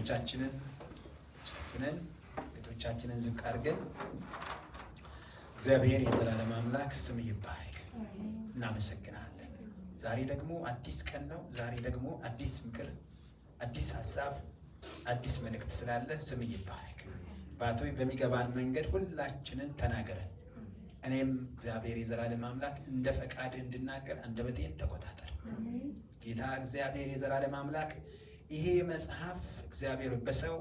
አይኖቻችንን ጨፍነን እጆቻችንን ዝቅ አድርገን እግዚአብሔር የዘላለም አምላክ ስም ይባረክ። እናመሰግናለን። ዛሬ ደግሞ አዲስ ቀን ነው። ዛሬ ደግሞ አዲስ ምክር፣ አዲስ ሐሳብ፣ አዲስ መልእክት ስላለ ስም ይባረክ። ባቶይ በሚገባን መንገድ ሁላችንን ተናገረን። እኔም እግዚአብሔር የዘላለም አምላክ እንደ ፈቃድህ እንድናገር አንደበቴን ተቆጣጠር። ጌታ እግዚአብሔር የዘላለም አምላክ ይሄ መጽሐፍ እግዚአብሔር በሰው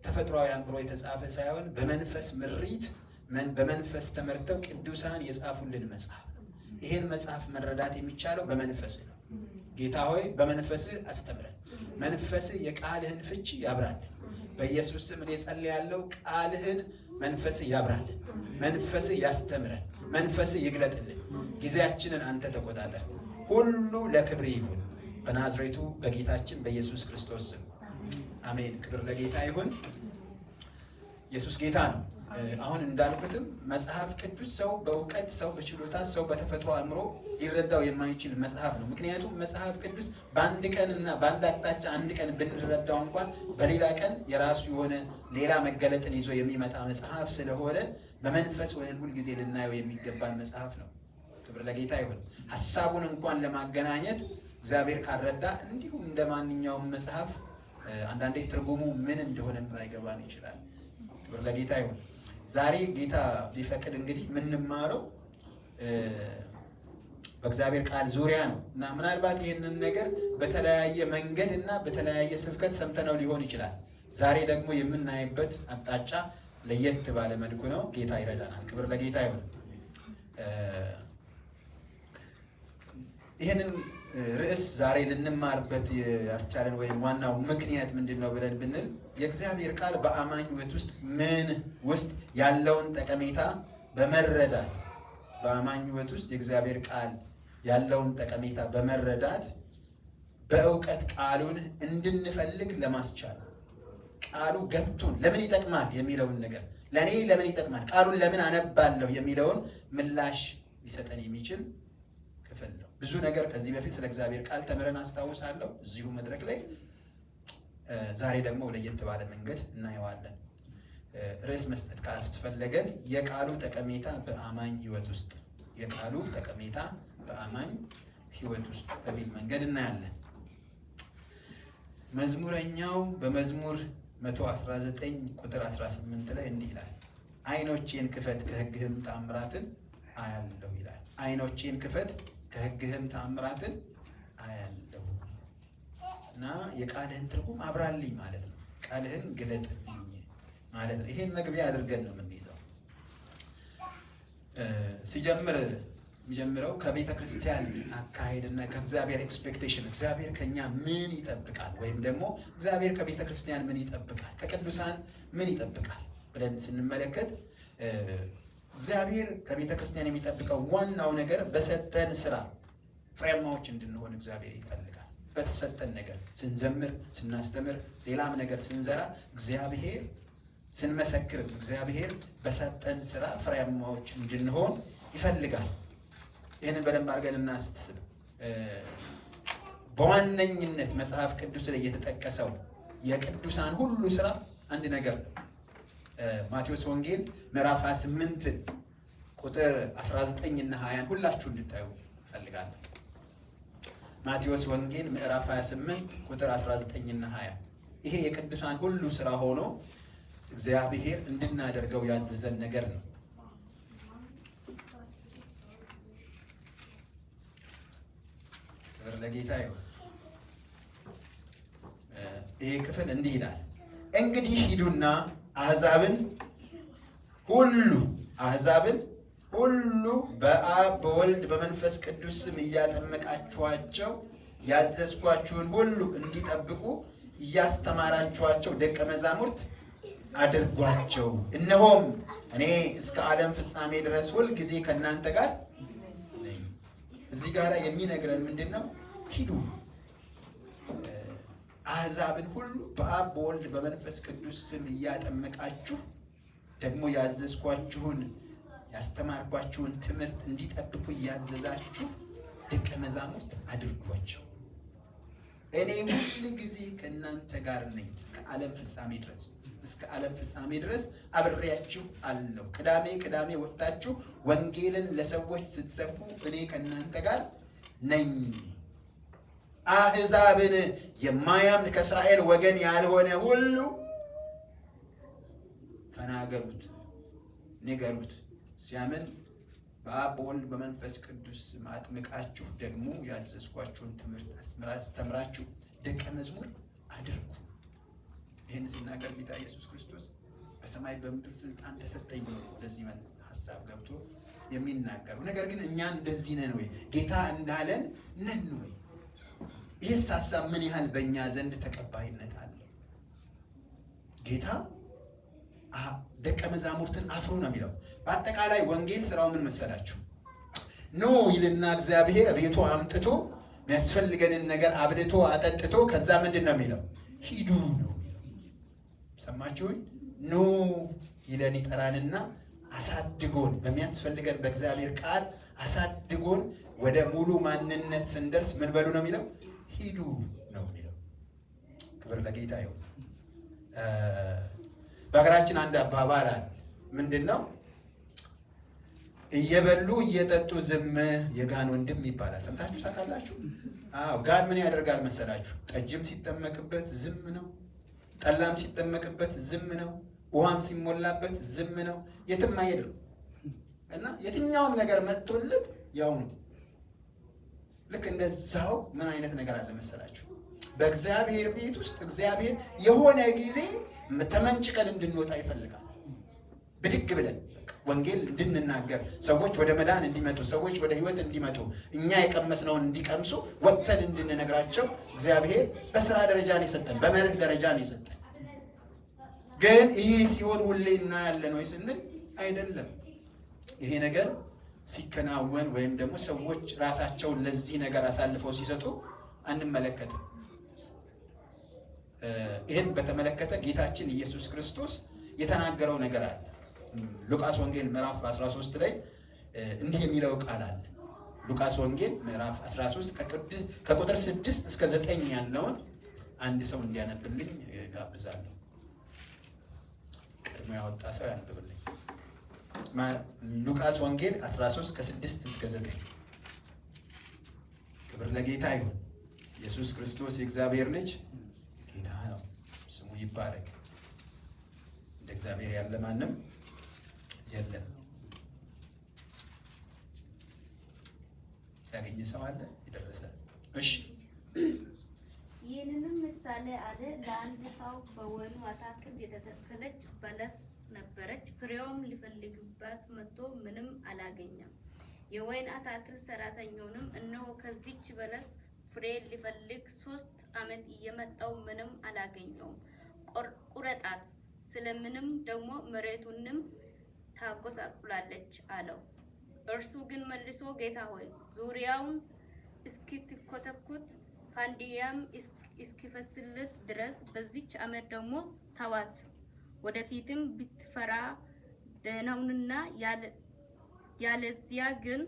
ተፈጥሯዊ አእምሮ የተጻፈ ሳይሆን በመንፈስ ምሪት በመንፈስ ተመርተው ቅዱሳን የጻፉልን መጽሐፍ ነው። ይሄን መጽሐፍ መረዳት የሚቻለው በመንፈስ ነው። ጌታ ሆይ በመንፈስህ አስተምረን። መንፈስህ የቃልህን ፍቺ ያብራልን። በኢየሱስ ስም እኔ ጸልያለሁ። ቃልህን መንፈስህ ያብራልን። መንፈስህ ያስተምረን። መንፈስህ ይግለጥልን። ጊዜያችንን አንተ ተቆጣጠር። ሁሉ ለክብር ይሁን በናዝሬቱ በጌታችን በኢየሱስ ክርስቶስ ስም አሜን። ክብር ለጌታ ይሁን። ኢየሱስ ጌታ ነው። አሁን እንዳልኩትም መጽሐፍ ቅዱስ ሰው በእውቀት ሰው በችሎታ ሰው በተፈጥሮ አእምሮ ሊረዳው የማይችል መጽሐፍ ነው። ምክንያቱም መጽሐፍ ቅዱስ በአንድ ቀንና በአንድ አቅጣጫ አንድ ቀን ብንረዳው እንኳን በሌላ ቀን የራሱ የሆነ ሌላ መገለጥን ይዞ የሚመጣ መጽሐፍ ስለሆነ በመንፈስ ሆነን ሁልጊዜ ልናየው የሚገባን መጽሐፍ ነው። ክብር ለጌታ ይሁን። ሐሳቡን እንኳን ለማገናኘት እግዚአብሔር ካረዳ እንዲሁም እንደ ማንኛውም መጽሐፍ አንዳንዴ ትርጉሙ ምን እንደሆነ ላይገባን ይችላል። ክብር ለጌታ ይሁን። ዛሬ ጌታ ቢፈቅድ እንግዲህ የምንማረው በእግዚአብሔር ቃል ዙሪያ ነው እና ምናልባት ይህንን ነገር በተለያየ መንገድ እና በተለያየ ስብከት ሰምተነው ሊሆን ይችላል። ዛሬ ደግሞ የምናይበት አቅጣጫ ለየት ባለ መልኩ ነው። ጌታ ይረዳናል። ክብር ለጌታ ይሁን። ይህንን ርዕስ ዛሬ ልንማርበት ያስቻለን ወይም ዋናው ምክንያት ምንድን ነው ብለን ብንል የእግዚአብሔር ቃል በአማኝ ሕይወት ውስጥ ምን ውስጥ ያለውን ጠቀሜታ በመረዳት በአማኝ ሕይወት ውስጥ የእግዚአብሔር ቃል ያለውን ጠቀሜታ በመረዳት በእውቀት ቃሉን እንድንፈልግ ለማስቻል ቃሉ ገብቶን ለምን ይጠቅማል የሚለውን ነገር ለእኔ ለምን ይጠቅማል ቃሉን ለምን አነባለሁ የሚለውን ምላሽ ሊሰጠን የሚችል ክፍል ነው። ብዙ ነገር ከዚህ በፊት ስለ እግዚአብሔር ቃል ተምረን አስታውሳለሁ እዚሁ መድረክ ላይ። ዛሬ ደግሞ ለየት ባለ መንገድ እናየዋለን። ርዕስ መስጠት ካስፈለገን የቃሉ ጠቀሜታ በአማኝ ሕይወት ውስጥ የቃሉ ጠቀሜታ በአማኝ ሕይወት ውስጥ በሚል መንገድ እናያለን። መዝሙረኛው በመዝሙር 119 ቁጥር 18 ላይ እንዲህ ይላል፣ ዓይኖቼን ክፈት ከሕግህም ተአምራትን አያለሁ ይላል። ዓይኖቼን ክፈት ከሕግህም ተአምራትን አያለሁ እና የቃልህን ትርጉም አብራልኝ ማለት ነው። ቃልህን ግለጥልኝ ማለት ነው። ይሄን መግቢያ አድርገን ነው የምንይዘው። የሚጀምረው ከቤተ ክርስቲያን አካሄድና ከእግዚአብሔር ኤክስፔክቴሽን እግዚአብሔር ከኛ ምን ይጠብቃል ወይም ደግሞ እግዚአብሔር ከቤተ ክርስቲያን ምን ይጠብቃል፣ ከቅዱሳን ምን ይጠብቃል ብለን ስንመለከት እግዚአብሔር ከቤተ ክርስቲያን የሚጠብቀው ዋናው ነገር በሰጠን ስራ ፍሬያማዎች እንድንሆን እግዚአብሔር ይፈልጋል። በተሰጠን ነገር ስንዘምር፣ ስናስተምር፣ ሌላም ነገር ስንዘራ እግዚአብሔር ስንመሰክር እግዚአብሔር በሰጠን ስራ ፍሬያማዎች እንድንሆን ይፈልጋል። ይህንን በደንብ አድርገን እናስብ። በዋነኝነት መጽሐፍ ቅዱስ ላይ የተጠቀሰው የቅዱሳን ሁሉ ስራ አንድ ነገር ነው። ማቴዎስ ወንጌል ምዕራፍ 28 ቁጥር 19 እና 20 ሁላችሁ እንድታዩ እፈልጋለሁ። ማቴዎስ ወንጌል ምዕራፍ 28 ቁጥር 19 እና 20 ይሄ የቅዱሳን ሁሉ ስራ ሆኖ እግዚአብሔር እንድናደርገው ያዘዘን ነገር ነው። ክብር ለጌታ ይሁን። ይሄ ክፍል እንዲህ ይላል፣ እንግዲህ ሂዱና አሕዛብን ሁሉ በአብ በወልድ በመንፈስ ቅዱስ ስም እያጠመቃችኋቸው ያዘዝኳችሁን ሁሉ እንዲጠብቁ እያስተማራችኋቸው ደቀ መዛሙርት አድርጓቸው። እነሆም እኔ እስከ ዓለም ፍጻሜ ድረስ ሁል ጊዜ ከእናንተ ጋር ነኝ። እዚህ ጋር የሚነግረን ምንድን ነው? ሂዱ አሕዛብን ሁሉ በአብ በወልድ በመንፈስ ቅዱስ ስም እያጠመቃችሁ ደግሞ ያዘዝኳችሁን ያስተማርኳችሁን ትምህርት እንዲጠብቁ እያዘዛችሁ ደቀ መዛሙርት አድርጓቸው። እኔ ሁል ጊዜ ከእናንተ ጋር ነኝ እስከ ዓለም ፍጻሜ ድረስ። እስከ ዓለም ፍጻሜ ድረስ አብሬያችሁ አለሁ። ቅዳሜ ወጥታችሁ ወንጌልን ለሰዎች ስትሰብኩ እኔ ከእናንተ ጋር ነኝ። አሕዛብን የማያምን ከእስራኤል ወገን ያልሆነ ሁሉ ተናገሩት፣ ንገሩት። ሲያምን በአብ በወልድ በመንፈስ ቅዱስ አጥምቃችሁ ደግሞ ያዘዝኳችሁን ትምህርት አስተምራችሁ ደቀ መዝሙር አድርጉ። ይህን ሲናገር ጌታ ኢየሱስ ክርስቶስ በሰማይ በምድር ስልጣን ተሰጠኝ ብሎ ወደዚህ ሀሳብ ገብቶ የሚናገረው ነገር ግን እኛ እንደዚህ ነን ወይ? ጌታ እንዳለን ነን ወይ? ይህስ ሀሳብ ምን ያህል በእኛ ዘንድ ተቀባይነት አለው? ጌታ ደቀ መዛሙርትን አፍሮ ነው የሚለው። በአጠቃላይ ወንጌል ስራው ምን መሰላችሁ? ኖ ይልና እግዚአብሔር ቤቱ አምጥቶ የሚያስፈልገንን ነገር አብልቶ አጠጥቶ ከዛ ምንድን ነው የሚለው? ሂዱ ነው የሚለው። ሰማችሁኝ? ኖ ይለን ይጠራንና አሳድጎን በሚያስፈልገን በእግዚአብሔር ቃል አሳድጎን ወደ ሙሉ ማንነት ስንደርስ ምን በሉ ነው የሚለው? ሂዱ ነው የሚለው። ክብር ለጌታ ይሁን። በሀገራችን አንድ አባባል አለ። ምንድን ነው? እየበሉ እየጠጡ ዝም የጋን ወንድም ይባላል። ሰምታችሁ ታውቃላችሁ? አዎ። ጋን ምን ያደርጋል መሰላችሁ? ጠጅም ሲጠመቅበት ዝም ነው፣ ጠላም ሲጠመቅበት ዝም ነው፣ ውሃም ሲሞላበት ዝም ነው፣ የትም አይሄድም። እና የትኛውም ነገር መጥቶለት ያው ነው። ልክ እንደዛው ምን አይነት ነገር አለ መሰላችሁ? በእግዚአብሔር ቤት ውስጥ እግዚአብሔር የሆነ ጊዜ ተመንጭቀን እንድንወጣ ይፈልጋል። ብድግ ብለን ወንጌል እንድንናገር፣ ሰዎች ወደ መዳን እንዲመጡ፣ ሰዎች ወደ ሕይወት እንዲመጡ፣ እኛ የቀመስነውን እንዲቀምሱ ወጥተን እንድንነግራቸው እግዚአብሔር በስራ ደረጃ ነው የሰጠን፣ በመርህ ደረጃ ነው የሰጠን። ግን ይህ ሲሆን ሁሌ እናያለን ወይ ስንል አይደለም። ይሄ ነገር ሲከናወን ወይም ደግሞ ሰዎች ራሳቸውን ለዚህ ነገር አሳልፈው ሲሰጡ አንመለከትም። ይህን በተመለከተ ጌታችን ኢየሱስ ክርስቶስ የተናገረው ነገር አለ። ሉቃስ ወንጌል ምዕራፍ 13 ላይ እንዲህ የሚለው ቃል አለ። ሉቃስ ወንጌል ምዕራፍ 13 ከቁጥር 6 እስከ 9 ያለውን አንድ ሰው እንዲያነብልኝ ጋብዛለሁ። ቀድሞ ያወጣ ሰው ያነብልኝ። ሉቃስ ወንጌል 13 ከ6 እስከ 9። ክብር ለጌታ ይሁን። ኢየሱስ ክርስቶስ የእግዚአብሔር ልጅ ጌታ ነው። ስሙ ይባረክ። እንደ እግዚአብሔር ያለ ማንም የለም። ያገኘ ሰው አለ? የደረሰ? እሺ። ይህንንም ምሳሌ አለ። ለአንድ ሰው በወይኑ አትክልት የተተከለች በለስ ነበረች። ፍሬውም ሊፈልግባት መጥቶ ምንም አላገኘም። የወይን አትክልት ሰራተኛውንም እነሆ ከዚች በለስ ፍሬ ሊፈልግ 3 ዓመት እየመጣው ምንም አላገኘውም፣ ቁረጣት፣ ስለምንም ደግሞ መሬቱንም ታጎሳቁላለች አለው። እርሱ ግን መልሶ ጌታ ሆይ ዙሪያውን እስኪትኮተኩት ፋንድያም እስኪፈስልት ድረስ በዚች ዓመት ደግሞ ተዋት፣ ወደፊትም ብትፈራ ደህናውንና ያለዚያ ግን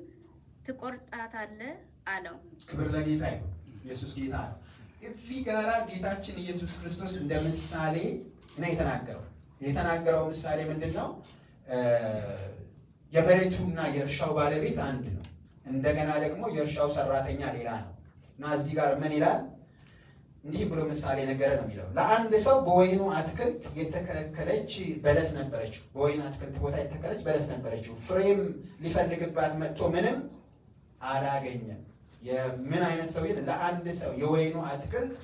ትቆርጣታለህ አለው። ክብር ለጌታ ይሁን። ኢየሱስ ጌታ ነው። እዚህ ጋራ ጌታችን ኢየሱስ ክርስቶስ እንደ ምሳሌ ነው የተናገረው ምሳሌ ምንድን ነው? የመሬቱና የእርሻው ባለቤት አንድ ነው። እንደገና ደግሞ የእርሻው ሰራተኛ ሌላ ነው። እና እዚህ ጋር ምን ይላል? እንዲህ ብሎ ምሳሌ ነገረ ነው የሚለው። ለአንድ ሰው በወይኑ አትክልት የተከለች በለስ ነበረችው። በወይኑ አትክልት ቦታ የተከለች በለስ ነበረችው። ፍሬም ሊፈልግባት መጥቶ ምንም አላገኘም። የምን አይነት ሰው ይል? ለአንድ ሰው የወይኑ አትክልት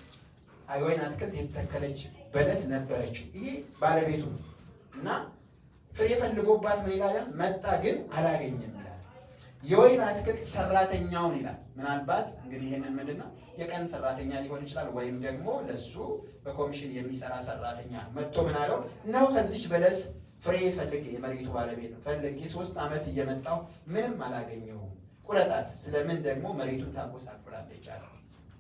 የተከለች በለስ ነበረችው። ይሄ ባለቤቱ ነው። እና ፍሬ ፈልጎባት ምን ይላል? መጣ ግን አላገኘም ይላል። የወይን አትክልት ሰራተኛውን ይላል። ምናልባት እንግዲህ ይሄንን ምንድነው የቀን ሰራተኛ ሊሆን ይችላል፣ ወይም ደግሞ ለሱ በኮሚሽን የሚሰራ ሰራተኛ መጥቶ ምን አለው? እነሆ ከዚች በለስ ፍሬ ፈልግ፣ የመሬቱ ባለቤት ፈልጌ 3 ዓመት እየመጣሁ ምንም አላገኘሁም፣ ቁረጣት፣ ስለምን ደግሞ መሬቱን ታጎሳቁላለች አለ።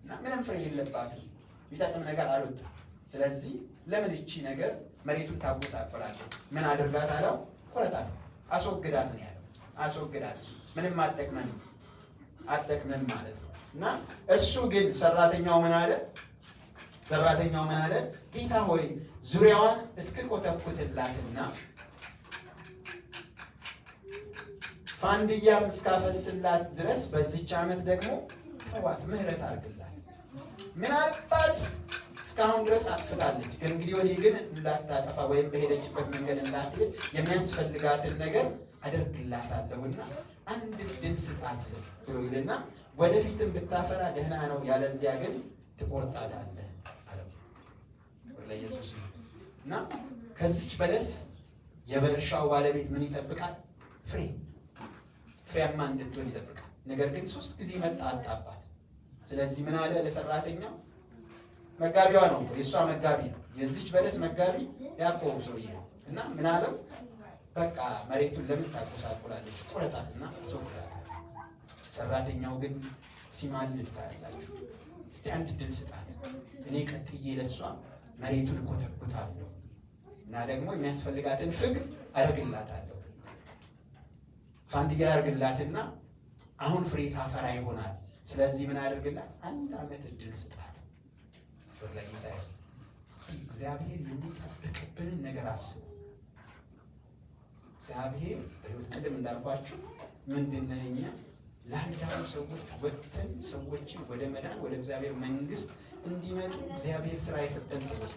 እና ምንም ፍሬ የለባትም፣ የሚጠቅም ነገር አልወጣም። ስለዚህ ለምን እቺ ነገር መሬቱን ታጎሳቁላለች? ምን አድርጋት አለው? ቁረጣት፣ አስወግዳት ነው ያለው። አስወግዳት፣ ምንም አጠቅመን ማለት ነው። እና እሱ ግን ሰራተኛው ምን አለ? ሰራተኛው ምን አለ? ጌታ ሆይ ዙሪያዋን እስክኮተኩትላትና ፋንድያም እስካፈስላት ድረስ በዚች ዓመት ደግሞ ተዋት፣ ምህረት አድርግላት። ምናልባት እስካሁን ድረስ አጥፍታለች፣ ከእንግዲህ ወዲህ ግን እንዳታጠፋ ወይም በሄደችበት መንገድ እንዳትሄድ የሚያስፈልጋትን ነገር አደርግላታለሁና አንድ ዕድል ስጣት ብሎ ይልና ወደፊትም ብታፈራ ደህና ነው፣ ያለዚያ ግን ትቆርጣታለህ አለው። ለኢየሱስ እና ከዚች በለስ የበርሻው ባለቤት ምን ይጠብቃል? ፍሬያማ እንድትሆን ይጠብቃል። ነገር ግን 3 ጊዜ መጣ አጣባት። ስለዚህ ምን አለ ለሰራተኛው? መጋቢዋ ነው፣ የእሷ መጋቢ ነው። የዚች በለስ መጋቢ ያዕቆብ ሰውዬ ነው። እና ምን አለው? በቃ መሬቱን ለምን ታቆሳቁላለች? ቁረጣትና አስወግዳታል። ሰራተኛው ግን ሲማልድ ታያላችሁ። እስቲ አንድ ድል ስጣት፣ እኔ ቀጥዬ ለሷ መሬቱን እኮተኩታለሁ እና ደግሞ የሚያስፈልጋትን ፍግ አደርግላታለሁ። ፋንድያ አደርግላትና አሁን ፍሬ ታፈራ ይሆናል። ስለዚህ ምን አደርግላት? 1 ዓመት እድል ስጣት። ለጌታ እስቲ እግዚአብሔር የሚጠብቅብንን ነገር አስቡ። እግዚአብሔር በሕይወት ቅድም እንዳልኳችሁ ምንድነው እኛ ለአንዳንድ ሰዎች ወጥተን ሰዎችን ወደ መዳን ወደ እግዚአብሔር መንግስት እንዲመጡ እግዚአብሔር ስራ የሰጠን ሰዎች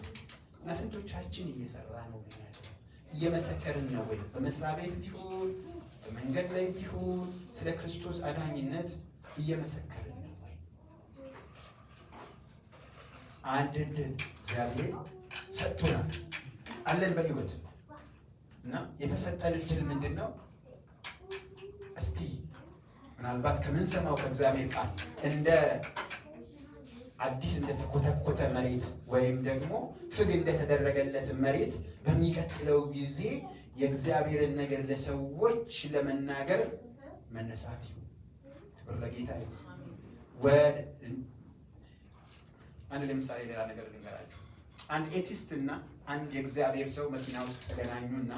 እና ስንቶቻችን እየሰራ ነው? እየመሰከርን ነው ወይ? በመስሪያ ቤት ቢሆን በመንገድ ላይ ቢሆን ስለ ክርስቶስ አዳኝነት እየመሰከርን ነው ወይ? አንድ ዕድል እግዚአብሔር ሰጥቶናል አለን በሕይወት እና የተሰጠን ዕድል ምንድን ነው? እስቲ ምናልባት ከምንሰማው ከእግዚአብሔር ቃል እንደ አዲስ እንደተኮተኮተ መሬት ወይም ደግሞ ፍግ እንደተደረገለት መሬት በሚቀጥለው ጊዜ የእግዚአብሔርን ነገር ለሰዎች ለመናገር መነሳት ይሁን። ክብር ለጌታ ይሁን። አንድ ለምሳሌ ሌላ ነገር ልንገራችሁ። አንድ ኤቲስት እና አንድ የእግዚአብሔር ሰው መኪና ውስጥ ተገናኙና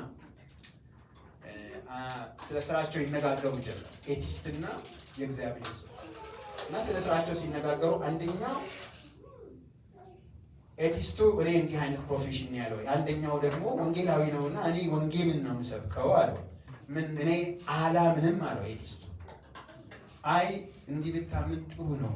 ስለ ስራቸው ይነጋገሩ ጀመር። ኤቲስትና የእግዚአብሔር ሰው እና ስለ ስራቸው ሲነጋገሩ አንደኛው ኤቲስቱ እኔ እንዲህ አይነት ፕሮፌሽን ያለው፣ አንደኛው ደግሞ ወንጌላዊ ነውና እኔ ወንጌልን ነው የምሰብከው አለው። ምን እኔ አላምንም አለው ኤቲስቱ። አይ እንዲህ ብታምን ጥሩ ነው፣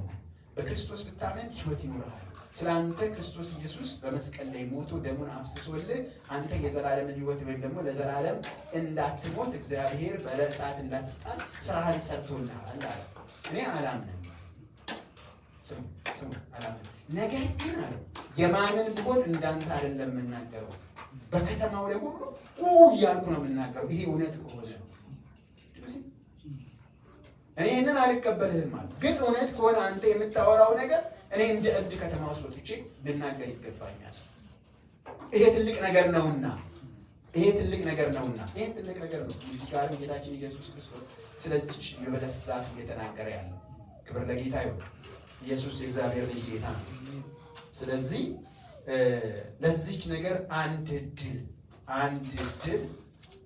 በክርስቶስ ብታምን ሕይወት ይኖርሃል። ስለ አንተ ክርስቶስ ኢየሱስ በመስቀል ላይ ሞቶ ደሙን አፍስሶልህ አንተ የዘላለምን ሕይወት ወይም ደግሞ ለዘላለም እንዳትሞት እግዚአብሔር በእሳት እንዳትጣል ስራህን ሰርቶልሃል አለ። እኔ አላምንም፣ ስሙ አላምንም። ነገር ግን አለው የማመን ብሆን እንዳንተ አይደለም የምናገረው፣ በከተማው ላይ ሁሉ እያልኩ ነው የምናገረው። ይሄ እውነት ከሆነ ነው። እኔ ይህንን አልቀበልህም አለ። ግን እውነት ከሆነ አንተ የምታወራው ነገር እኔ እንደ እብድ ከተማ ውስጥ ወጥቼ ልናገር ይገባኛል። ይሄ ትልቅ ነገር ነውና ይሄን ትልቅ ነገር ነው። እዚህ ጋርም ጌታችን ኢየሱስ ክርስቶስ ስለዚች የበለስ ዛፍ እየተናገረ ያለው። ክብር ለጌታ ይሁን። ኢየሱስ የእግዚአብሔር ልጅ ጌታ ነው። ስለዚህ ለዚች ነገር አንድ እድል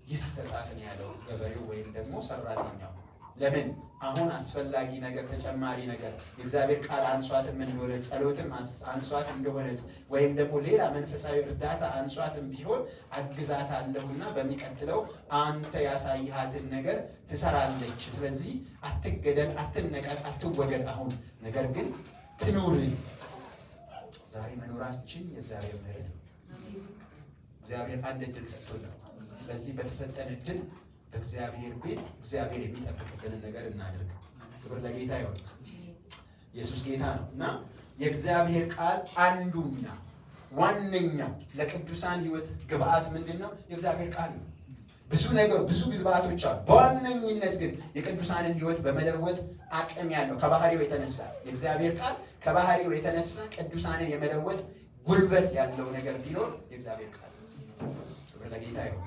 ይሰጣት ነው ያለው ገበሬው ወይም ደግሞ ሰራተኛው። ለምን አሁን አስፈላጊ ነገር ተጨማሪ ነገር የእግዚአብሔር ቃል አንሷትም እንደሆነ ጸሎትም አንሷት እንደሆነ ወይም ደግሞ ሌላ መንፈሳዊ እርዳታ አንሷትም ቢሆን አግዛታለሁና በሚቀጥለው አንተ ያሳይሃትን ነገር ትሰራለች። ስለዚህ አትገደል፣ አትነቀል፣ አትወገድ አሁን ነገር ግን ትኑር። ዛሬ መኖራችን የእግዚአብሔር ምሕረት ነው። እግዚአብሔር አንድ እድል ሰጥቶናል። ስለዚህ በተሰጠን እድል በእግዚአብሔር ቤት እግዚአብሔር የሚጠብቅብንን ነገር እናድርግ። ክብር ለጌታ ይሁን። ኢየሱስ ጌታ ነው እና የእግዚአብሔር ቃል አንዱና ዋነኛው ለቅዱሳን ሕይወት ግብአት ምንድን ነው? የእግዚአብሔር ቃል ነው። ብዙ ግብአቶች አሉ። በዋነኝነት ግን የቅዱሳንን ሕይወት በመለወጥ አቅም ያለው ከባህሪው የተነሳ የእግዚአብሔር ቃል ከባህሪው የተነሳ ቅዱሳንን የመለወጥ ጉልበት ያለው ነገር ቢኖር የእግዚአብሔር ቃል ነው። ክብር ለጌታ ይሁን።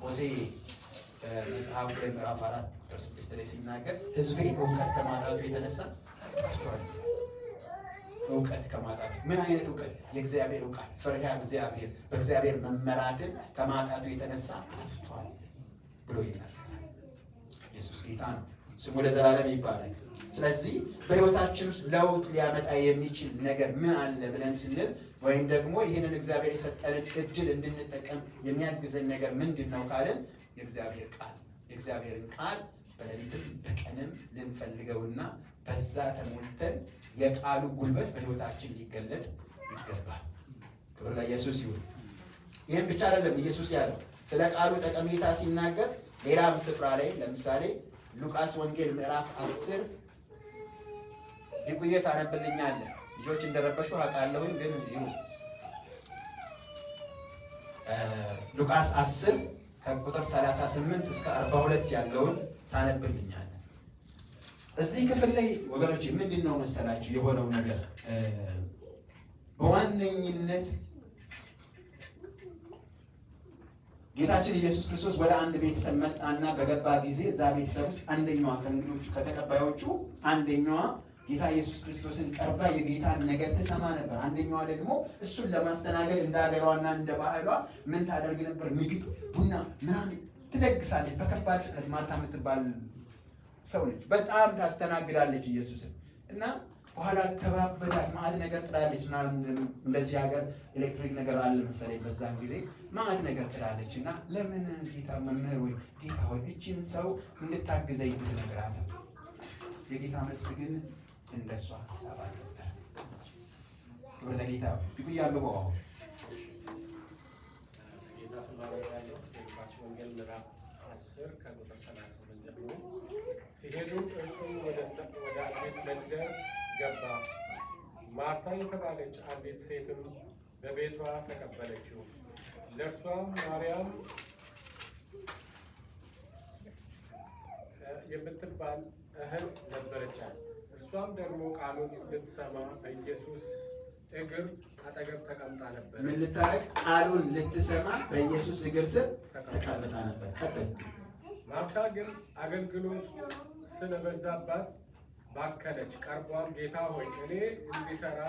ሆሴዕ መጽሐፍ ላይ ምዕራፍ 4 ቁጥር 6 ላይ ሲናገር ሕዝቤ እውቀት ከማጣቱ የተነሳ ጠፍቷል። እውቀት ከማጣቱ ምን አይነት እውቀት? የእግዚአብሔር እውቀት፣ ፈሪሃ እግዚአብሔር፣ በእግዚአብሔር መመራትን ከማጣቱ የተነሳ ጠፍቷል ብሎ ይናገራል። ኢየሱስ ጌታ ነው። ስሙ ለዘላለም ይባረክ። ስለዚህ በህይወታችን ውስጥ ለውጥ ሊያመጣ የሚችል ነገር ምን አለ ብለን ስንል ወይም ደግሞ ይህንን እግዚአብሔር የሰጠንን እድል እንድንጠቀም የሚያግዘን ነገር ምንድን ነው ካልን የእግዚአብሔር ቃል። የእግዚአብሔርን ቃል በሌሊትም በቀንም ልንፈልገውና በዛ ተሞልተን የቃሉ ጉልበት በህይወታችን ሊገለጥ ይገባል። ክብር ለኢየሱስ ይሁን። ይህም ብቻ አይደለም ኢየሱስ ያለው ስለ ቃሉ ጠቀሜታ ሲናገር ሌላም ስፍራ ላይ ለምሳሌ ሉቃስ ወንጌል ምዕራፍ 10 ዲቁየት አነብልኛለህ። ልጆች እንደረበሹ አውቃለሁኝ፣ ግን ይሁን። ሉቃስ 10 ከቁጥር 38 እስከ 42 ያለውን ታነብልኛለህ። እዚህ ክፍል ላይ ወገኖች ምንድን ነው መሰላችሁ የሆነው ነገር በዋነኝነት ጌታችን ኢየሱስ ክርስቶስ ወደ አንድ ቤተሰብ መጣና በገባ ጊዜ እዛ ቤተሰብ ውስጥ አንደኛዋ ከእንግዶቹ ከተቀባዮቹ አንደኛዋ ጌታ ኢየሱስ ክርስቶስን ቀርባ የጌታን ነገር ትሰማ ነበር። አንደኛዋ ደግሞ እሱን ለማስተናገድ እንደ ሀገሯና እንደ ባህሏ ምን ታደርግ ነበር? ምግብ፣ ቡና ምናምን ትለግሳለች። በከባድ ፍጥነት ማርታ የምትባል ሰው ነች። በጣም ታስተናግዳለች ኢየሱስን እና በኋላ ከባበዳት ማዕት ነገር ጥላለች። እንደዚህ ሀገር ኤሌክትሪክ ነገር አለ መሰለኝ በዛን ጊዜ ማዕት ነገር ጥላለች እና ለምን ጌታ መምህር ወይ ጌታ ሆይ እችን ሰው እንድታግዘኝ ብትነግራት። የጌታ መልስ ግን እንደሷ ሀሳብ አልነበረ። ክብር ለጌታ ይቁያሉ። አሁን ጌታ ስማረው ያለው ሉቃስ ወንጌል ምዕራፍ 10 ከቁጥር 38 ጀምሮ ሲሄዱ እርሱም ወደ አንዲት መንደር ገባ። ማርታ የተባለች አንዲት ሴትም በቤቷ ተቀበለችው። ለእርሷም ማርያም የምትባል እህት ነበረቻት። እርሷም ደግሞ ቃሉን ልትሰማ በኢየሱስ እግር አጠገብ ተቀምጣ ነበር። ምን ልታረግ? ቃሉን ልትሰማ በኢየሱስ እግር ስር ተቀምጣ ነበር። ቀጥል። ማርታ ግን አገልግሎት ስለበዛባት ባከነች። ቀርቧም ጌታ ሆይ እኔ እንዲሰራ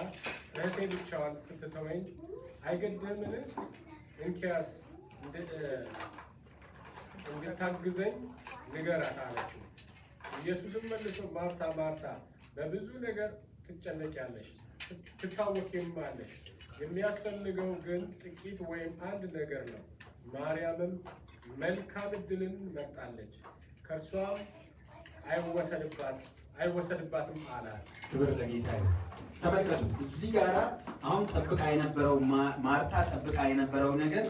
እህቴ ብቻዋን ስትተወኝ አይገድህምን? እንኪያስ እንድታግዘኝ ንገራት አለችው። ኢየሱስም መልሶ ማርታ ማርታ በብዙ ነገር ትጨነቂያለሽ፣ ትታወኪማለሽ። የሚያስፈልገው ግን ጥቂት ወይም አንድ ነገር ነው። ማርያምም መልካም ዕድልን መርጣለች፣ ከእርሷም አይወሰድባትም አላት። ክብር ለጌታ ይሁን። ተመልከቱ እዚህ ጋራ አሁን ጠብቃ የነበረው ማርታ ጠብቃ የነበረው ነገር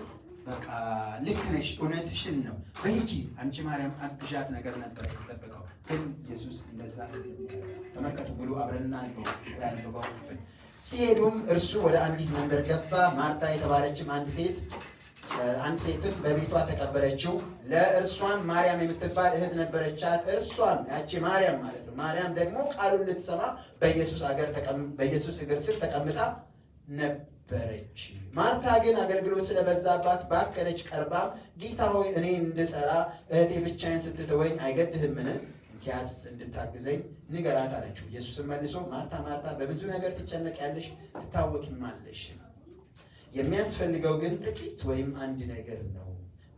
በቃ ልክ ነሽ፣ እውነትሽን ነው፣ በሂጂ አንቺ ማርያም አግዣት ነገር ነበር የተጠበቀው። ግን ኢየሱስ እንደዛ ተመልከቱ ብሎ አብረና ያነበበው ክፍል። ሲሄዱም እርሱ ወደ አንዲት መንደር ገባ። ማርታ የተባለችም አንድ ሴትም በቤቷ ተቀበለችው። ለእርሷም ማርያም የምትባል እህት ነበረቻት። እርሷም ያቺ ማርያም ማለት ነው። ማርያም ደግሞ ቃሉን ልትሰማ በኢየሱስ እግር ስር ተቀምጣ ነበረች። ማርታ ግን አገልግሎት ስለበዛባት ባከነች። ቀርባም ጌታ ሆይ እኔ እንድሰራ እህቴ ብቻዬን ስትተወኝ አይገድህምን? እንኪያስ እንድታግዘኝ ንገራት አለችው። ኢየሱስም መልሶ ማርታ ማርታ በብዙ ነገር ትጨነቂያለሽ፣ ትታወኪማለሽ። የሚያስፈልገው ግን ጥቂት ወይም አንድ ነገር ነው።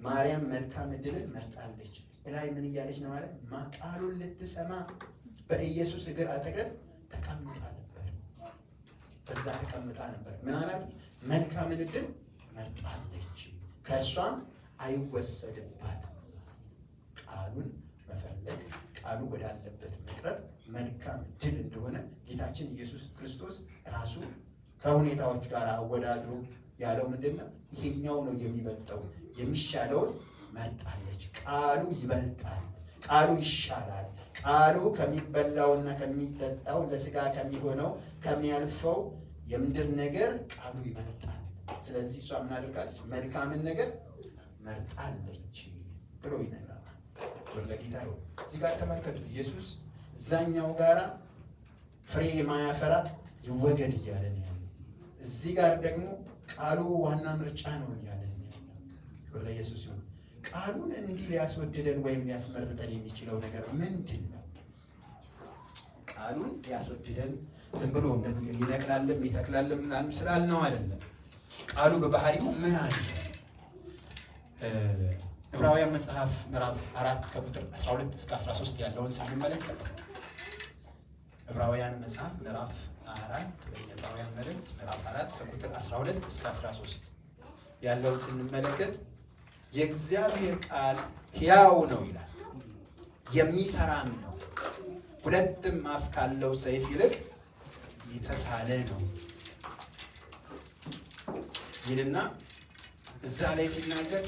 ማርያም መልካም ዕድልን መርጣለች። እላይ ምን እያለች ነው ማለት? ቃሉን ልትሰማ በኢየሱስ እግር አጠገብ ተቀምጣ ነበር። በዛ ተቀምጣ ነበር። ምን አላት? መልካምን ዕድል መርጣለች፣ ከእርሷም አይወሰድባትም። ቃሉን መፈለግ፣ ቃሉ ወዳለበት መቅረብ መልካም ዕድል እንደሆነ ጌታችን ኢየሱስ ክርስቶስ ራሱ ከሁኔታዎች ጋር አወዳድሮ ያለው ምንድን ነው? ይሄኛው ነው የሚበልጠው፣ የሚሻለውን መርጣለች። ቃሉ ይበልጣል፣ ቃሉ ይሻላል። ቃሉ ከሚበላውና ከሚጠጣው ለስጋ ከሚሆነው ከሚያልፈው የምድር ነገር ቃሉ ይበልጣል። ስለዚህ እሷ ምን አድርጋለች? መልካምን ነገር መርጣለች ብሎ ይነግራል። ወደ ጌታ ይሁን። እዚህ ጋር ተመልከቱ። ኢየሱስ እዛኛው ጋራ ፍሬ የማያፈራ ይወገድ እያለ ነው ያለው። እዚህ ጋር ደግሞ ቃሉ ዋና ምርጫ ነው እያለ ነው ያለው። ወደ ኢየሱስ ይሁን። ቃሉን እንዲህ ሊያስወድደን ወይም ሊያስመርጠን የሚችለው ነገር ምንድን ነው? ቃሉን ሊያስወድደን ዝም ብሎ እንደዚህ ይነቅላልም ይተክላልም ምናምን ስላልነው አይደለም። ቃሉ በባህሪው ምን አለ? ዕብራውያን መጽሐፍ ምዕራፍ 4 ከቁጥር 12 እስከ 13 ያለውን ስንመለከት ዕብራውያን መጽሐፍ ምዕራፍ 4 ወይ ዕብራውያን መልእክት ምዕራፍ 4 ከቁጥር 12 እስከ 13 ያለውን ስንመለከት የእግዚአብሔር ቃል ሕያው ነው ይላል፣ የሚሰራም ነው፣ ሁለትም አፍ ካለው ሰይፍ ይልቅ የተሳለ ነው ይልና እዛ ላይ ሲናገር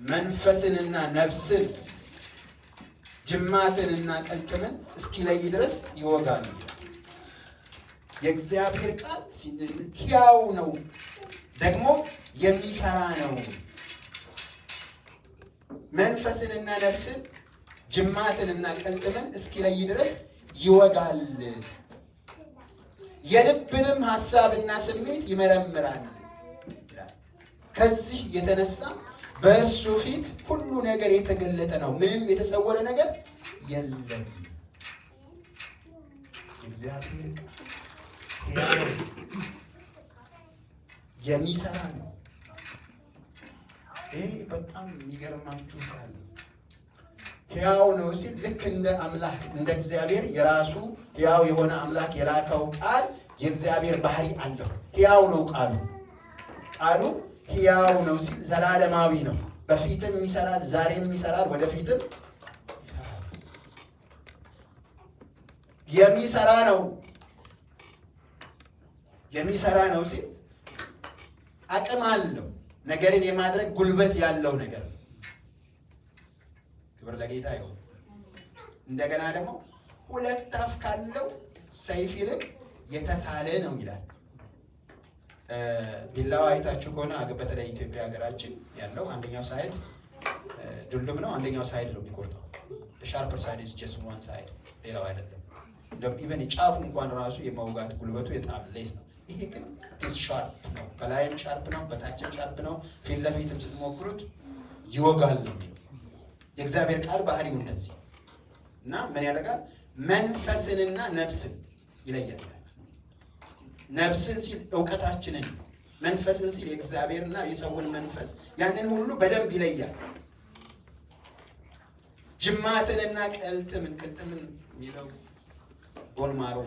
መንፈስንና ነፍስን ጅማትንና ቅልጥምን እስኪለይ ድረስ ይወጋል። የእግዚአብሔር ቃል ሕያው ነው ደግሞ የሚሰራ ነው። መንፈስንና ነፍስን ጅማትንና ቅልጥምን እስኪለይ ድረስ ይወጋል፣ የልብንም ሐሳብና ስሜት ይመረምራል። ከዚህ የተነሳ በእርሱ ፊት ሁሉ ነገር የተገለጠ ነው፣ ምንም የተሰወረ ነገር የለም። የእግዚአብሔር ቃል ሕያው የሚሰራ ነው። ይሄ በጣም የሚገርማችሁ ቃል ነው። ሕያው ነው ሲል ልክ እንደ አምላክ እንደ እግዚአብሔር የራሱ ሕያው የሆነ አምላክ የላከው ቃል የእግዚአብሔር ባህሪ አለው። ሕያው ነው ቃሉ ሕያው ነው ሲል ዘላለማዊ ነው። በፊትም ይሰራል፣ ዛሬም ይሰራል፣ ወደፊትም ይሰራል። የሚሰራ ነው ሲል አቅም አለው፣ ነገርን የማድረግ ጉልበት ያለው ነገር ነው። ክብር ለጌታ ይሁን። እንደገና ደግሞ ሁለት አፍ ካለው ሰይፍ ይልቅ የተሳለ ነው ይላል። ቢላዋ አይታችሁ ከሆነ በተለይ ኢትዮጵያ ሀገራችን ያለው አንደኛው ሳይድ ድልድም ነው፣ አንደኛው ሳይድ ነው የሚቆርጠው። ሻርፐር ሳይድ ኢዝ ጀስት ዋን ሳይድ፣ ሌላው አይደለም። እንደውም ኢቨን ጫፉ እንኳን ራሱ የመውጋት ጉልበቱ በጣም ሌስ ነው። ይሄ ግን ዲስ ሻርፕ ነው፣ በላይም ሻርፕ ነው፣ በታችም ሻርፕ ነው። ፊት ለፊትም ስትሞክሩት ይወጋል ነው የሚለው የእግዚአብሔር ቃል ባህሪው እንደዚህ እና ምን ያደርጋል? መንፈስንና ነፍስን ይለያል። ነፍስን ሲል እውቀታችንን፣ መንፈስን ሲል የእግዚአብሔርና የሰውን መንፈስ፣ ያንን ሁሉ በደንብ ይለያል። ጅማትንና ቅልጥምን የሚለው ቦን ማሮ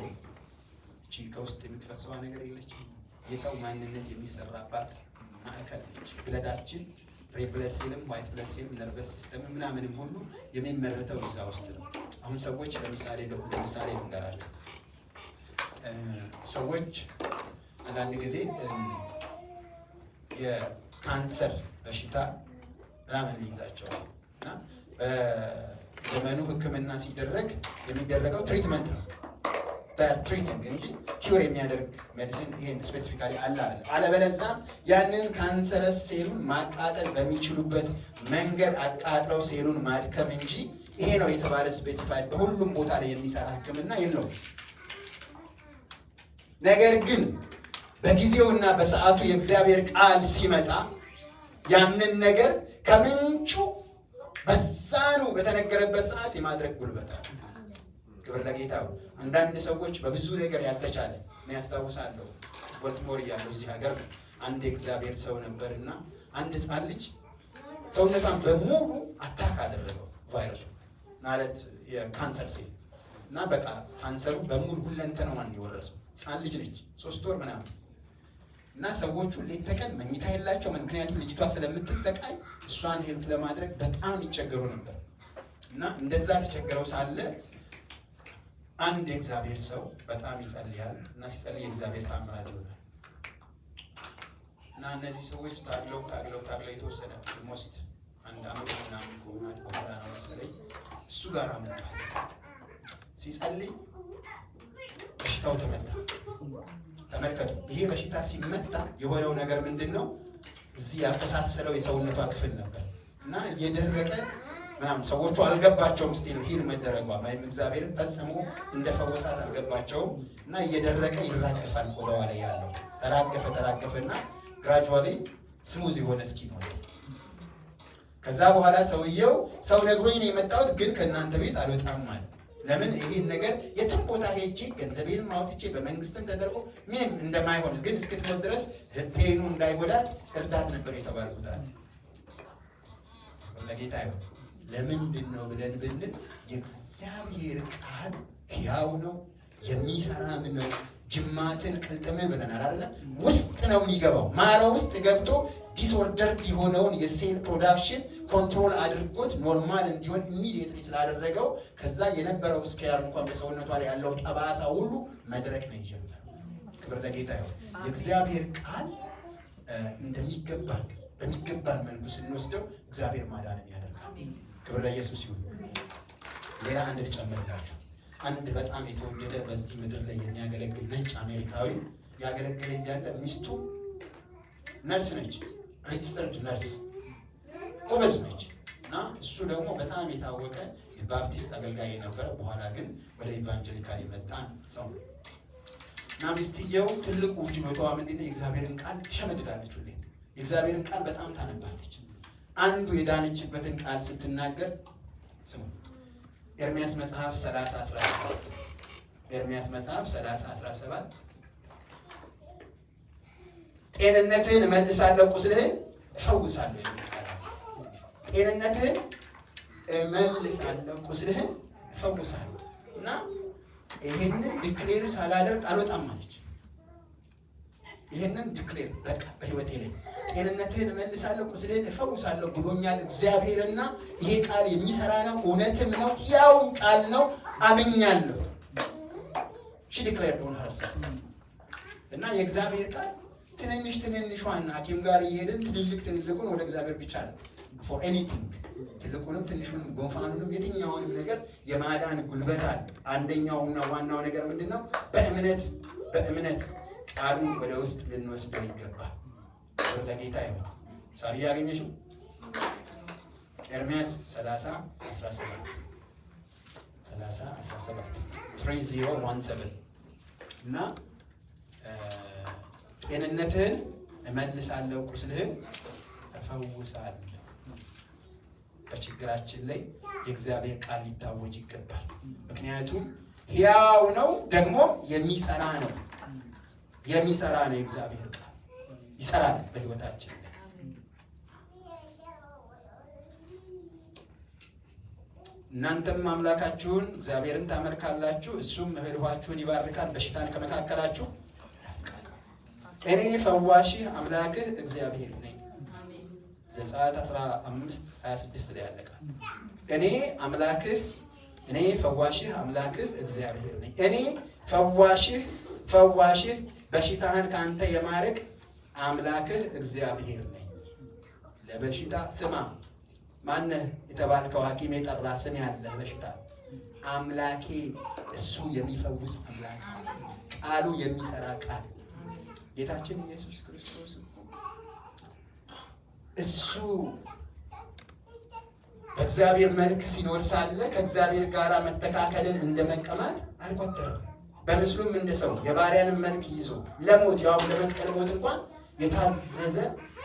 እቺ ከውስጥ የምትፈሰዋ ነገር የለችም። የሰው ማንነት የሚሰራባት ማዕከል ነች። ብለዳችን ሬድ ብለድ ሴልም ዋይት ብለድ ሴልም ነርቨስ ሲስተም ምናምንም ሁሉ የሚመረተው እዛ ውስጥ ነው። አሁን ሰዎች ለምሳሌ ልንገራችሁ። ሰዎች አንዳንድ ጊዜ የካንሰር በሽታ ምናምን ይይዛቸዋል እና በዘመኑ ሕክምና ሲደረግ የሚደረገው ትሪትመንት ነው። ትሪቲንግ እንጂ ኪውር የሚያደርግ ሜዲሲን ይሄን ስፔሲፊካሊ አለበለዛም ያንን ካንሰረስ ሴሉን ማቃጠል በሚችሉበት መንገድ አቃጥለው ሴሉን ማድከም እንጂ ይሄ ነው የተባለ ስፔሲፋይድ በሁሉም ቦታ ላይ የሚሰራ ሕክምና የለውም። ነገር ግን በጊዜውና በሰዓቱ የእግዚአብሔር ቃል ሲመጣ ያንን ነገር ከምንጩ በዛኑ በተነገረበት ሰዓት የማድረግ ጉልበት አለ። ክብር ለጌታ። አንዳንድ ሰዎች በብዙ ነገር ያልተቻለ እኔ ያስታውሳለሁ። ቦልቲሞር እያለሁ እዚህ ሀገር አንድ የእግዚአብሔር ሰው ነበርና አንድ ሕፃን ልጅ ሰውነቷን በሙሉ አታክ አደረገው ቫይረሱ ማለት የካንሰር ሴል እና በቃ ካንሰሩ በሙሉ ሁለንተናዋን የወረሰው ሕፃን ልጅ ነች፣ 3 ወር ምናምን እና ሰዎቹ ሌት ተቀን መኝታ የላቸው። ምክንያቱም ልጅቷ ስለምትሰቃይ እሷን ሄልፕ ለማድረግ በጣም ይቸገሩ ነበር እና እንደዛ ተቸግረው ሳለ አንድ የእግዚአብሔር ሰው በጣም ይጸልያል እና ሲጸልይ የእግዚአብሔር ታምራት ይሆናል እና እነዚህ ሰዎች ታግለው የተወሰነ ኦልሞስት 1 ዓመት ምናምን ከሆናት በኋላ ነው መሰለኝ እሱ ጋር አመጣት። ሲጸልይ በሽታው ተመታ። ተመልከቱ፣ ይሄ በሽታ ሲመታ የሆነው ነገር ምንድን ነው? እዚህ ያቆሳሰለው የሰውነቷ ክፍል ነበር እና እየደረቀ ምናምን ሰዎቹ አልገባቸውም። ስቲል ሂል መደረጓ ወይም እግዚአብሔር ፈጽሞ እንደፈወሳት አልገባቸውም እና እየደረቀ ይራገፋል። ቆዳዋ ላይ ያለው ተራገፈና ግራጁዋሊ ስሙዝ የሆነ ስኪን ሆነ። ከዛ በኋላ ሰውየው ሰው ነግሮኝ ነው የመጣሁት ግን ከእናንተ ቤት አልወጣም ማለት። ለምን ይሄን ነገር የትም ቦታ ሄጄ ገንዘቤንም አውጥቼ በመንግስትም ተደርጎ ምንም እንደማይሆን ግን እስክትሞት ድረስ ፔኑ እንዳይጎዳት እርዳት ነበር የተባልኩት አለ። ለጌታ ይሁን። ለምንድን ነው ብለን ብንል የእግዚአብሔር ቃል ሕያው ነው፣ የሚሰራም ነው። ጅማትን ቅልጥምን ብለናል አይደለም? ውስጥ ነው የሚገባው። ማረ ውስጥ ገብቶ ዲስኦርደርድ የሆነውን የሴል ፕሮዳክሽን ኮንትሮል አድርጎት ኖርማል እንዲሆን ኢሚዲየትሊ ስላደረገው ከዛ የነበረው ስኬር እንኳን በሰውነቷ ላይ ያለው ጠባሳ ሁሉ መድረቅ ነው ይጀምራል። ክብር ለጌታ ይሁን። የእግዚአብሔር ቃል በሚገባን መልኩ ስንወስደው እግዚአብሔር ማዳንን ያደርጋል። ክብር ለኢየሱስ ይሁን። ሌላ አንድ ልጨምርላችሁ። አንድ በጣም የተወደደ በዚህ ምድር ላይ የሚያገለግል ነጭ አሜሪካዊ ያገለገለ እያለ ሚስቱ ነርስ ነች፣ ሬጅስተርድ ነርስ ጎበዝ ነች። እና እሱ ደግሞ በጣም የታወቀ የባፕቲስት አገልጋይ የነበረ በኋላ ግን ወደ ኢቫንጀሊካል የመጣ ሰው እና ሚስትየው ትልቁ ችሎታዋ ምንድነው? የእግዚአብሔርን ቃል ትሸመድዳለች። ሁሌ የእግዚአብሔርን ቃል በጣም ታነባለች። አንዱ የዳነችበትን ቃል ስትናገር ስሙ። ኤርምያስ መጽሐፍ 30:17 ኤርምያስ መጽሐፍ 30:17 ጤንነትህን እመልሳለሁ፣ ቁስልህን እፈውሳለሁ የሚል ቃል። ጤንነትህን እመልሳለሁ፣ ቁስልህን እፈውሳለሁ። እና ይሄንን ዲክሌር ሳላደርግ አልወጣም አለች። ይሄንን ዲክሌር በቃ በህይወቴ ላይ ጤንነትህን እመልሳለሁ፣ ቁስልህን እፈውሳለሁ ብሎኛል እግዚአብሔርና ይሄ ቃል የሚሰራ ነው፣ እውነትም ነው፣ ሕያውም ቃል ነው፣ አምኛለሁ። ሺ ዲክሌር ዶን ሀርሰልፍ እና የእግዚአብሔር ቃል ትንንሿን ሐኪም ጋር እየሄድን ትልቁን ወደ እግዚአብሔር ብቻ ነው ፎር ኤኒቲንግ ትልቁንም ትንሹንም ጎንፋኑንም የትኛውንም ነገር የማዳን ጉልበት አለ። አንደኛውና ዋናው ነገር ምንድነው? በእምነት ቃሉን ወደ ውስጥ ልንወስደው ይገባል። ለጌታ ይሁን። ሳሪ ያገኘሽው ኤርምያስ 30:17 30:17 እና ጤንነትህን እመልሳለሁ፣ ቁስልህን እፈውሳለሁ። በችግራችን ላይ የእግዚአብሔር ቃል ሊታወጅ ይገባል። ምክንያቱም ሕያው ነው፣ ደግሞ የሚሰራ ነው። የእግዚአብሔር ቃል ይሰራል በሕይወታችን። እናንተም አምላካችሁን እግዚአብሔርን ታመልካላችሁ፣ እሱም እህል ውኃችሁን ይባርካል፣ በሽታን ከመካከላችሁ ያርቃል። እኔ ፈዋሽህ አምላክህ እግዚአብሔር ነኝ። ዘጸአት 15:26 ላይ ያለ ቃል። እኔ ፈዋሽህ አምላክህ እግዚአብሔር ነኝ። እኔ ፈዋሽህ በሽታህን ከአንተ የማርቅ አምላክህ እግዚአብሔር ነኝ። ለበሽታ ስማ። ማነህ የተባልከው ሐኪም የጠራ ስም ያለ በሽታ አምላኬ፣ እሱ የሚፈውስ አምላክ፣ ቃሉ የሚሰራ ቃል። ጌታችን ኢየሱስ ክርስቶስ እሱ በእግዚአብሔር መልክ ሲኖር ሳለ ከእግዚአብሔር ጋር መተካከልን እንደመቀማት አልቆጠረም። በምስሉም እንደ ሰው የባሪያንም መልክ ይዞ ለሞት ያውም ለመስቀል ሞት እንኳን የታዘዘ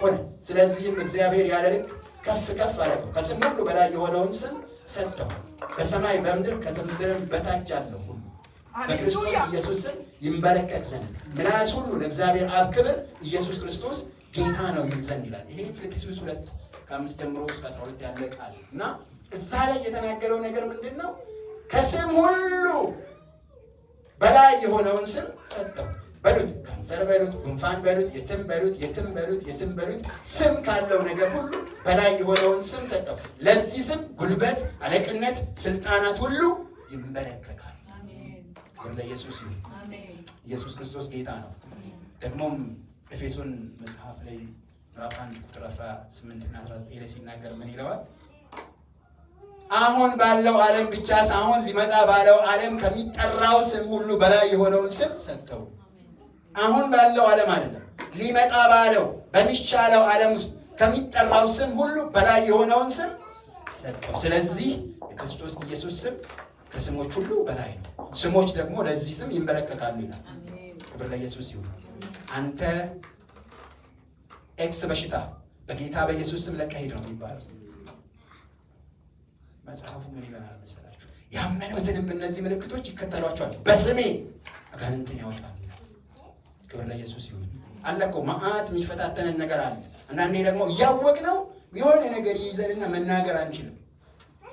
ሆነ። ስለዚህም እግዚአብሔር ያለ ልክ ከፍ አደረገው፣ ከስም ሁሉ በላይ የሆነውን ስም ሰጠው። በሰማይ በምድር ከምድርም በታች ያለው ሁሉ በክርስቶስ ኢየሱስ ስም ይንበረከክ ዘንድ ምላስ ሁሉ ለእግዚአብሔር አብ ክብር ኢየሱስ ክርስቶስ ጌታ ነው ይል ዘንድ ይላል። ይሄ ፊልጵስዩስ 2:5 ጀምሮ እስከ 12 ያለ ቃል እና እዛ ላይ የተናገረው ነገር ምንድን ነው? ከስም ሁሉ በላይ የሆነውን ስም ሰጠው። በሉት ካንሰር በሉት፣ ጉንፋን በሉት፣ የትም በሉት ስም ካለው ነገር ሁሉ በላይ የሆነውን ስም ሰጠው። ለዚህ ስም ጉልበት፣ አለቅነት፣ ስልጣናት ሁሉ ይንበረከካል። ክብር ለኢየሱስ ይሁን። ኢየሱስ ክርስቶስ ጌታ ነው። ደግሞም ኤፌሶን መጽሐፍ ላይ ምዕራፍ 1 ቁጥር 18 እና 19 ላይ ሲናገር ምን ይለዋል? አሁን ባለው ዓለም ብቻ ሳይሆን ሊመጣ ባለው ዓለም ከሚጠራው ስም ሁሉ በላይ የሆነውን ስም ሰጠው። አሁን ባለው ዓለም አይደለም፣ ሊመጣ ባለው በሚሻለው ዓለም ውስጥ ከሚጠራው ስም ሁሉ በላይ የሆነውን ስም ሰጠው። ስለዚህ የክርስቶስ ኢየሱስ ስም ከስሞች ሁሉ በላይ ነው። ስሞች ደግሞ ለዚህ ስም ይንበረከካሉ ይላል። ክብር ለኢየሱስ ይሁን። አንተ ኤክስ በሽታ በጌታ በኢየሱስ ስም ለቀህ ሂድ ነው የሚባለው። መጽሐፉ ምን ይለናል መሰላችሁ? ያመኑትንም እነዚህ ምልክቶች ይከተሏቸዋል፣ በስሜ አጋንንትን ያወጣል ይላል። ክብር ለኢየሱስ ይሁን። አለ እኮ መዓት የሚፈታተንን ነገር አለ። አንዳንዴ ደግሞ እያወቅነው የሆነ ነገር ይይዘንና መናገር አንችልም።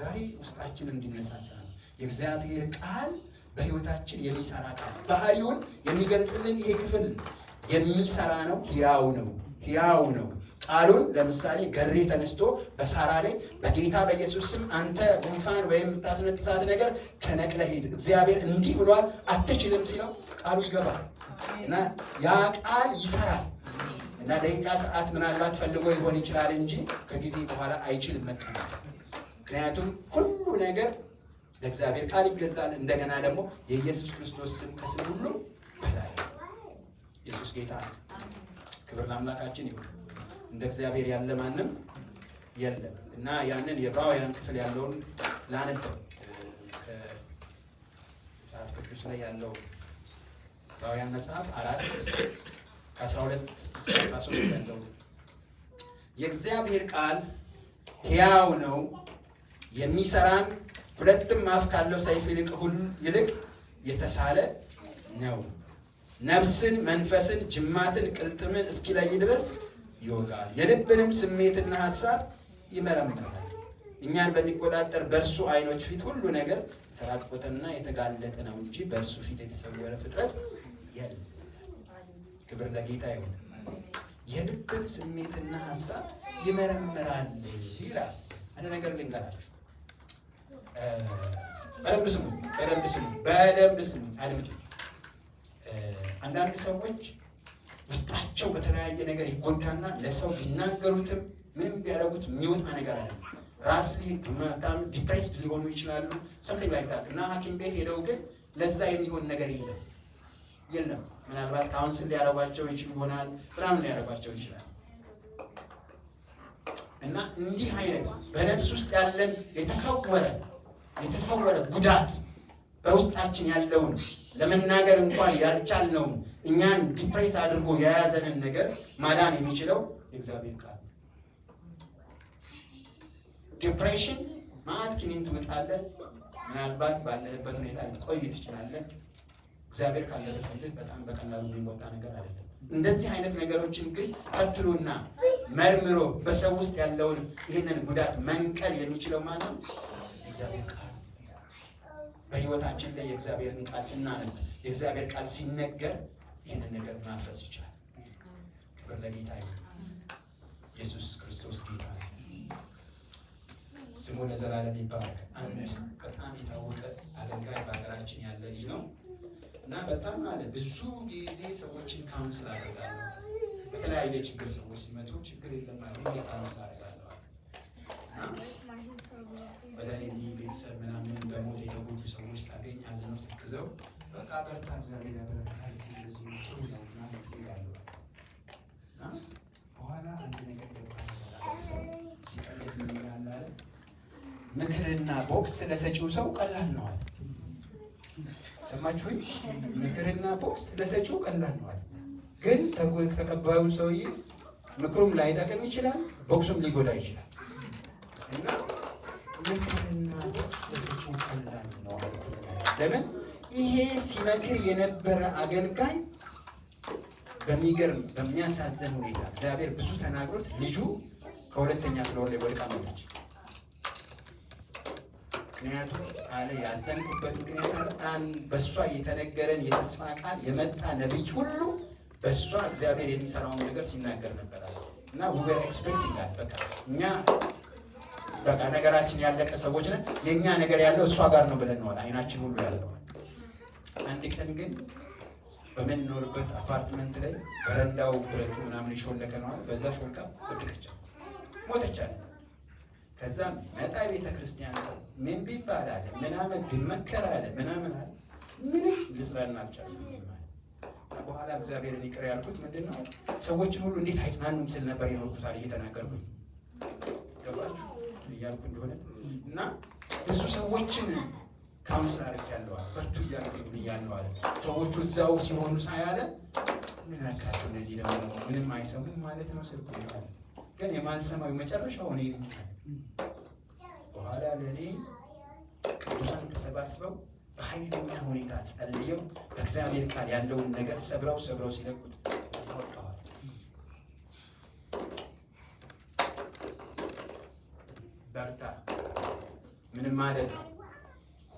ዛሬ ውስጣችን እንዲነሳሳ ነው። የእግዚአብሔር ቃል በህይወታችን የሚሰራ ቃል ባህሪውን የሚገልጽልን ይሄ ክፍል የሚሰራ ነው። ሕያው ነው። ቃሉን ለምሳሌ ገሬ ተነስቶ በሳራ ላይ በጌታ በኢየሱስ ስም አንተ ጉንፋን ወይም የምታስነጥሳት ነገር ተነቅለህ ሂድ፣ እግዚአብሔር እንዲህ ብሏል አትችልም ሲለው ቃሉ ይገባል እና ያ ቃል ይሰራል። እና ደቂቃ ሰዓት ምናልባት ፈልጎ ይሆን ይችላል እንጂ ከጊዜ በኋላ አይችልም መቀመጥ። ምክንያቱም ሁሉ ነገር ለእግዚአብሔር ቃል ይገዛል። እንደገና ደግሞ የኢየሱስ ክርስቶስ ስም ከስም ሁሉ በላይ ኢየሱስ ጌታ ነው። ክብር ለአምላካችን ይሁን። እንደ እግዚአብሔር ያለ ማንም የለም። እና ያንን የዕብራውያን ክፍል ያለውን ላነበው ከመጽሐፍ ቅዱስ ላይ ያለው ዕብራውያን መጽሐፍ 4:12 እስከ 13 ያለው የእግዚአብሔር ቃል ሕያው ነው የሚሰራም ሁለትም አፍ ካለው ሰይፍ ይልቅ የተሳለ ነው፣ ነፍስን መንፈስን ጅማትን ቅልጥምን እስኪለይ ድረስ ይወጋል፣ የልብንም ስሜትና ሐሳብ ይመረምራል። እኛን በሚቆጣጠር በእርሱ ዓይኖች ፊት ሁሉ ነገር የተራቆተና የተጋለጠ ነው እንጂ በእርሱ ፊት የተሰወረ ፍጥረት የለም። ክብር ለጌታ ይሁን። የልብን ስሜትና ሐሳብ ይመረምራል ይላል። አንድ ነገር ልንገራችሁ። በደንብ ስሙ፣ አድምጡ። አንዳንድ ሰዎች ውስጣቸው በተለያየ ነገር ይጎዳና ለሰው ቢናገሩትም ምንም ቢያደርጉት የሚወጣ ነገር አለ። ራስ በጣም ዲፕሬስድ ሊሆኑ ይችላሉ። something like that እና ሐኪም ቤት ሄደው ግን ለዛ የሚሆን ነገር የለም። ምናልባት ካውንስል ሊያረጓቸው ይችሉ ይሆናል፣ ምናምን ሊያረጓቸው ይችላል። እና እንዲህ አይነት በነፍስ ውስጥ ያለን የተሰወረ ጉዳት በውስጣችን ያለውን ለመናገር እንኳን ያልቻልነውን እኛን ዲፕሬስ አድርጎ የያዘንን ነገር ማዳን የሚችለው የእግዚአብሔር ቃል። ዲፕሬሽን ማለት ኪኒን ትውጣለህ። ምናልባት ባለህበት ሁኔታ ልትቆይ ትችላለህ። እግዚአብሔር ካልደረሰልህ በጣም በቀላሉ የሚወጣ ነገር አይደለም። እንደዚህ አይነት ነገሮችን ግን ፈትሎና መርምሮ በሰው ውስጥ ያለውን ይህንን ጉዳት መንቀል የሚችለው ማለት ነው እግዚአብሔር ቃል። በህይወታችን ላይ የእግዚአብሔርን ቃል ስናነብ የእግዚአብሔር ቃል ሲነገር ይህንን ነገር ማፍረስ ይችላል። ክብር ለጌታ ይሁን። ኢየሱስ ክርስቶስ ጌታ ነው። ስሙ ለዘላለም ይባረክ። አንድ በጣም የታወቀ አገልጋይ በሀገራችን ያለ ልጅ ነው እና በጣም ብዙ ጊዜ ሰዎችን ካውንስል አደርጋለሁ። በተለያየ ችግር ሰዎች ሲመጡ ችግር የለም ማለት ካውንስል አደርጋለሁ እና በተለይ ቤተሰብ ምናምን በሞት የተጎዱ ሰዎች ሳገኝ አዝነው ተክዘው በቃ በርታ፣ እግዚአብሔር ያበረታል፣ እንደዚህ ጥሩ ነው ምናምን ይላሉ እና በኋላ አንድ ነገር ገባኝ። ሰው ሲቀልድ ምን ይላል አለ፣ ምክርና ቦክስ ለሰጪው ሰው ቀላል ነው አለ። ሰማችሁ? ምክርና ቦክስ ለሰጪው ቀላል ነው አለ። ግን ተቀባዩን ሰውዬ ምክሩም ላይጠቅም ይችላል፣ ቦክሱም ሊጎዳ ይችላል። እና ምክርና ቦክስ ለሰጪው ቀላል ነው አልኩኝ። ለምን? ይሄ ሲመክር የነበረ አገልጋይ በሚገርም በሚያሳዝን ሁኔታ እግዚአብሔር ብዙ ተናግሮት ልጁ ከሁለተኛ ፍሎር ላይ ወድቃ ሞተች። ምክንያቱም አለ ያዘንኩበት ምክንያት አለ በእሷ የተነገረን የተስፋ ቃል የመጣ ነቢይ ሁሉ በእሷ እግዚአብሔር የሚሰራውን ነገር ሲናገር ነበር እና we were expecting that እኛ በቃ ነገራችን ያለቀ ሰዎች ነን፣ የእኛ ነገር ያለው እሷ ጋር ነው ብለን ነዋል አይናችን ሁሉ ያለው። አንድ ቀን ግን በምንኖርበት አፓርትመንት ላይ በረንዳው ብረቱ ምናምን ይሾለከ ነዋል። በዛ ሾልካ ወድቀች ሞተቻል። ከዛም መጣ ቤተ ክርስቲያን ሰው ምን ቢባል አለ ምናምን ቢመከር አለ ምናምን አለ ምንም ልጽናና አልቻልኩም ማለት ነው። በኋላ እግዚአብሔርን ይቅር ያልኩት ምንድነው ሰዎችን ሁሉ እንዴት አይጽናኑም ስል ነበር የኖርኩት አለ እየተናገርኩኝ ገባችሁ እያልኩ እንደሆነ እና ብዙ ሰዎችን ካውንስል አድርጌያለሁ አለ በርቱ እያልኩኝ ብያለሁ አለ። ሰዎቹ እዛው ሲሆኑ ሳያለ ምን አካቸው እነዚህ ደግሞ ምንም አይሰሙም ማለት ነው ስልኩ ይላል። ግን የማልሰማው የመጨረሻው እኔ በኋላ ለእኔ ቅዱሳን ተሰባስበው በኃይለኛ ሁኔታ ጸልየው በእግዚአብሔር ቃል ያለውን ነገር ሰብረው ሲለቁት አስወጣዋል። በርታ፣ ምንም አይደል፣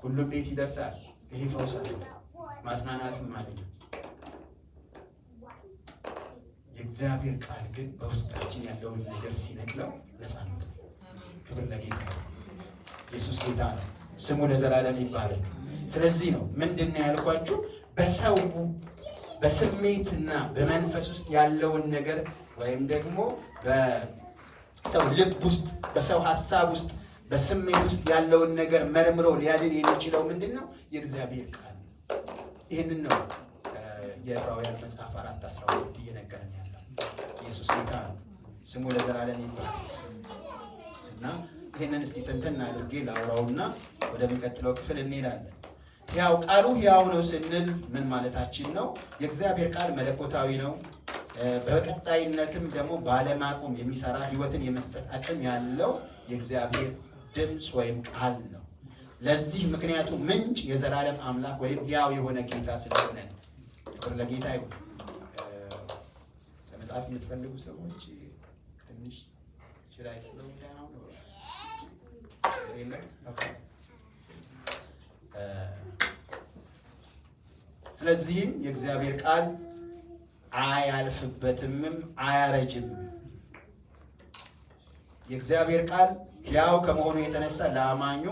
ሁሉም ቤት ይደርሳል፣ ይሄ ፈውስ አይደለም፣ ማጽናናትም አይደለም። የእግዚአብሔር ቃል ግን በውስጣችን ያለውን ነገር ሲነቅለው ነፃነት ነው። ክብር ለጌታ ነው። ኢየሱስ ጌታ ነው። ስሙ ለዘላለም ይባረክ። ስለዚህ ነው ምንድነው ያልኳችሁ በሰው በስሜትና በመንፈስ ውስጥ ያለውን ነገር ወይም ደግሞ በሰው ልብ ውስጥ በሰው ሐሳብ ውስጥ በስሜት ውስጥ ያለውን ነገር መርምሮ ሊያድን የሚችለው ምንድነው? የእግዚአብሔር ቃል ነው። ይህንን ነው የዕብራውያን መጽሐፍ 4:12 እየነገረን ያለው። ኢየሱስ ጌታ ነው። ስሙ ለዘላለም ይባረክ። እና ይህንን እስቲ ተንተን አድርጌ ላውራውና ወደሚቀጥለው ክፍል እንሄዳለን። ያው ቃሉ ሕያው ነው ስንል ምን ማለታችን ነው? የእግዚአብሔር ቃል መለኮታዊ ነው። በቀጣይነትም ደግሞ ባለማቆም የሚሰራ ሕይወትን የመስጠት አቅም ያለው የእግዚአብሔር ድምፅ ወይም ቃል ነው። ለዚህ ምክንያቱ ምንጭ የዘላለም አምላክ ወይም ሕያው የሆነ ጌታ ስለሆነ ነው። ክብር ለጌታ ይሁን። ለመጽሐፍ የምትፈልጉ ሰዎች ትንሽ ችላይ ስለሆነ ስለዚህም የእግዚአብሔር ቃል አያልፍበትምም አያረጅም። የእግዚአብሔር ቃል ሕያው ከመሆኑ የተነሳ ለአማኙ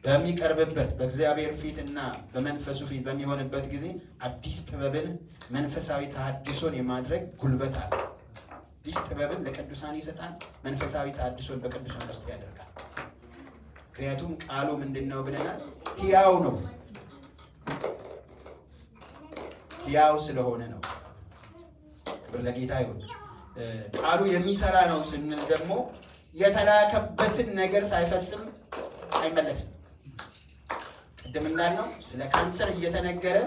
በሚቀርብበት በእግዚአብሔር ፊትና በመንፈሱ ፊት በሚሆንበት ጊዜ አዲስ ጥበብን መንፈሳዊ ተሐድሶን የማድረግ ጉልበት አለ። አዲስ ጥበብን ለቅዱሳን ይሰጣል። መንፈሳዊ ተሐድሶን በቅዱሳን ውስጥ ያደርጋል። ምክንያቱም ቃሉ ምንድነው ብለናል? ሕያው ነው። ሕያው ስለሆነ ነው። ክብር ለጌታ ይሁን። ቃሉ የሚሰራ ነው ስንል ደግሞ የተላከበትን ነገር ሳይፈጽም አይመለስም። ቅድም እንዳልነው ስለ ካንሰር እየተነገረ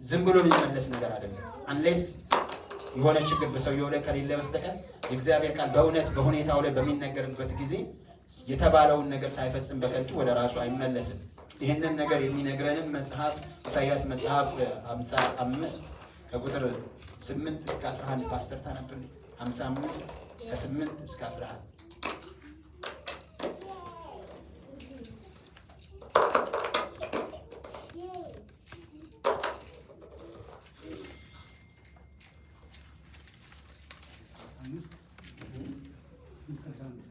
ዝም ብሎ የሚመለስ ነገር አይደለም። አንሌስ የሆነ ችግር በሰውየው ላይ ከሌለ በስተቀር የእግዚአብሔር ቃል በእውነት በሁኔታው ላይ በሚነገርበት ጊዜ የተባለውን ነገር ሳይፈጽም በከንቱ ወደ ራሱ አይመለስም። ይህንን ነገር የሚነግረንን መጽሐፍ ኢሳይያስ መጽሐፍ 55 ከቁጥር 8 እስከ 11 ፓስተር ታነብልኝ። 55 ከ8 እስከ 11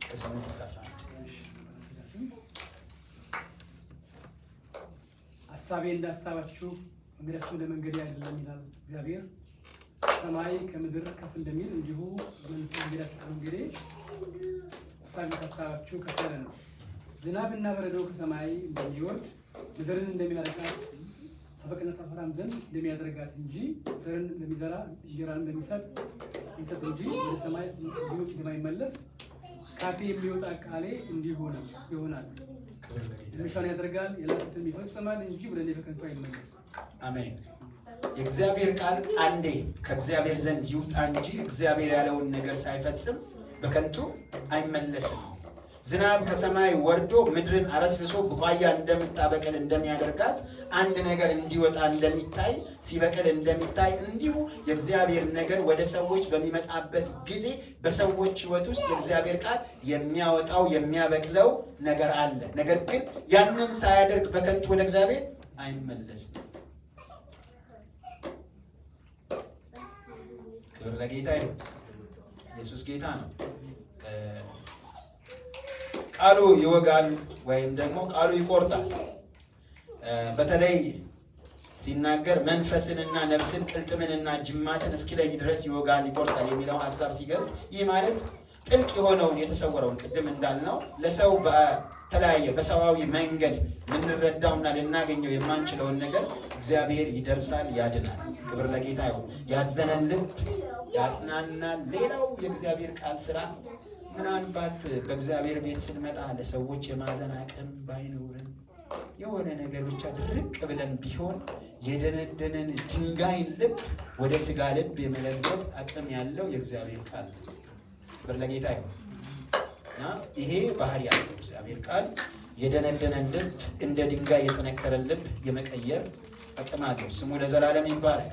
ከ8 እስከ 11 ሐሳቤ እንደ ሐሳባችሁ መንገዳችሁ እንደ መንገዴ አይደለም ይላል እግዚአብሔር። ሰማይ ከምድር ከፍ እንደሚል እንዲሁ መንገዳችሁ ከመንገዴ ሐሳቤ ከሐሳባችሁ ከፍ ያለ ነው። ዝናብና በረዶ ከሰማይ እንደሚወርድ ምድርን እንደሚያረካት በበቅነት አፈራም ዘንድ እንደሚያደርጋት እንጂ ዘርን እንደሚዘራ እንጀራን እንደሚሰጥ እንጂ ወደ ሰማይ እንደማይመለስ ካፌ የሚወጣ ቃሌ እንዲሁ ነው ይሆናል። ምሻን ያደርጋል የላኩትን ይፈጽማል እንጂ ወደ እኔ በከንቱ አይመለስም። አሜን። የእግዚአብሔር ቃል አንዴ ከእግዚአብሔር ዘንድ ይውጣ እንጂ እግዚአብሔር ያለውን ነገር ሳይፈጽም በከንቱ አይመለስም። ዝናብ ከሰማይ ወርዶ ምድርን አረስርሶ ቡቃያ እንደምታበቅል እንደሚያደርጋት አንድ ነገር እንዲወጣ እንደሚታይ ሲበቅል እንደሚታይ እንዲሁ የእግዚአብሔር ነገር ወደ ሰዎች በሚመጣበት ጊዜ በሰዎች ሕይወት ውስጥ የእግዚአብሔር ቃል የሚያወጣው የሚያበቅለው ነገር አለ። ነገር ግን ያንን ሳያደርግ በከንቱ ወደ እግዚአብሔር አይመለስም። ክብር ለጌታ ይሁን። ኢየሱስ ጌታ ነው። ቃሉ ይወጋል ወይም ደግሞ ቃሉ ይቆርጣል። በተለይ ሲናገር መንፈስንና ነፍስን ቅልጥምንና ጅማትን እስኪለይ ድረስ ይወጋል ይቆርጣል የሚለው ሐሳብ ሲገልጥ ይህ ማለት ጥልቅ የሆነውን የተሰወረውን ቅድም እንዳልነው ለሰው በተለያየ በሰዋዊ መንገድ ልንረዳውና ልናገኘው የማንችለውን ነገር እግዚአብሔር ይደርሳል፣ ያድናል። ክብር ለጌታ ይሁን። ያዘነን ልብ ያጽናናል። ሌላው የእግዚአብሔር ቃል ስራ ምናልባት በእግዚአብሔር ቤት ስንመጣ ለሰዎች የማዘን አቅም ባይኖርን የሆነ ነገር ብቻ ድርቅ ብለን ቢሆን የደነደነን ድንጋይን ልብ ወደ ስጋ ልብ የመለወጥ አቅም ያለው የእግዚአብሔር ቃል ነው። ክብር ለጌታ ይሁን እና ይሄ ባህሪ ያለው እግዚአብሔር ቃል የደነደነን ልብ እንደ ድንጋይ የጠነከረን ልብ የመቀየር አቅም አለው። ስሙ ለዘላለም ይባረክ።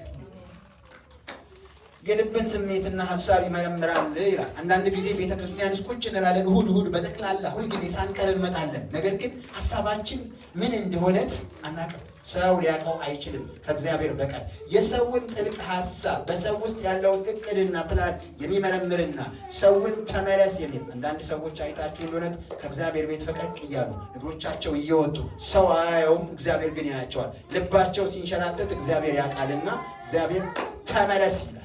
የልብን ስሜትና ሐሳብ ይመረምራል ይላል። አንዳንድ ጊዜ ቤተክርስቲያን ውስጥ ቁጭ እንላለን፣ እሁድ በጠቅላላ ሁልጊዜ ሳንቀር እንመጣለን። ነገር ግን ሐሳባችን ምን እንደሆነት አናውቅም። ሰው ሊያውቀው አይችልም ከእግዚአብሔር በቀር። የሰውን ጥልቅ ሐሳብ በሰው ውስጥ ያለውን እቅድና ፕላን የሚመረምርና ሰውን ተመለስ የሚል አንዳንድ ሰዎች አይታችሁ እንደሆነ ከእግዚአብሔር ቤት ፈቀቅ እያሉ እግሮቻቸው እየወጡ ሰው አያየውም፣ እግዚአብሔር ግን ያያቸዋል። ልባቸው ሲንሸራተት እግዚአብሔር ያውቃልና እግዚአብሔር ተመለስ ይላል።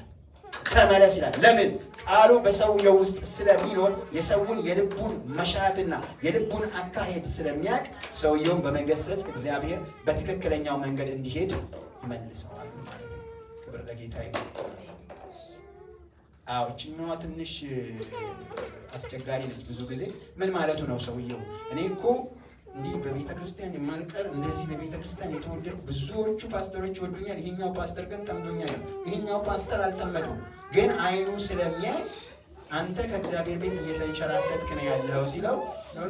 ተመለስ ይላል። ለምን? ቃሉ በሰውየው ውስጥ ስለሚኖር የሰውን የልቡን መሻትና የልቡን አካሄድ ስለሚያውቅ ሰውየውን በመገሰጽ እግዚአብሔር በትክክለኛው መንገድ እንዲሄድ ይመልሰዋል ማለት ነው። ክብር ለጌታ ይሁን። አዎ እችኛዋ ትንሽ አስቸጋሪ ነች። ብዙ ጊዜ ምን ማለቱ ነው ሰውየው? እኔ እኮ እንዲህ በቤተ ክርስቲያን የማልቀር እንደዚህ በቤተ ክርስቲያን የተወደድኩ ብዙዎቹ ፓስተሮች ይወዱኛል፣ ይሄኛው ፓስተር ግን ጠምዶኛል። ይሄኛው ፓስተር አልጠመደውም፣ ግን አይኑ ስለሚያይ አንተ ከእግዚአብሔር ቤት እየተንሸራተትክ ነው ያለው ሲለው ኖ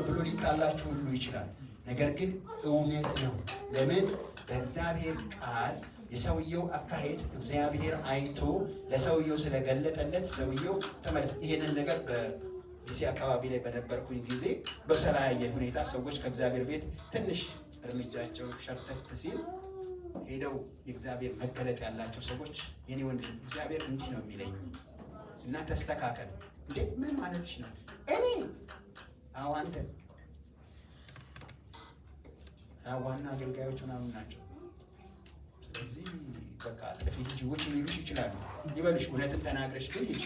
ብሎ ሊጣላችሁ ሁሉ ይችላል። ነገር ግን እውነት ነው። ለምን? በእግዚአብሔር ቃል የሰውየው አካሄድ እግዚአብሔር አይቶ ለሰውየው ስለገለጠለት ሰውየው ተመለስ። ይሄንን ነገር በዲሲ አካባቢ ላይ በነበርኩኝ ጊዜ በተለያየ ሁኔታ ሰዎች ከእግዚአብሔር ቤት ትንሽ እርምጃቸው ሸርተት ሲል ሄደው የእግዚአብሔር መገለጥ ያላቸው ሰዎች የኔ ወንድም እግዚአብሔር እንዲህ ነው የሚለኝ እና ተስተካከል። እንዴ ምን ማለትሽ ነው? እኔ አዎ አንተ ዋና አገልጋዮች ምናምን ናቸው። ስለዚህ በቃ ጥፊ ሂጂ ውጭ ሊሉሽ ይችላሉ። ይበሉሽ፣ እውነትን ተናግረሽ ግን ሂጂ።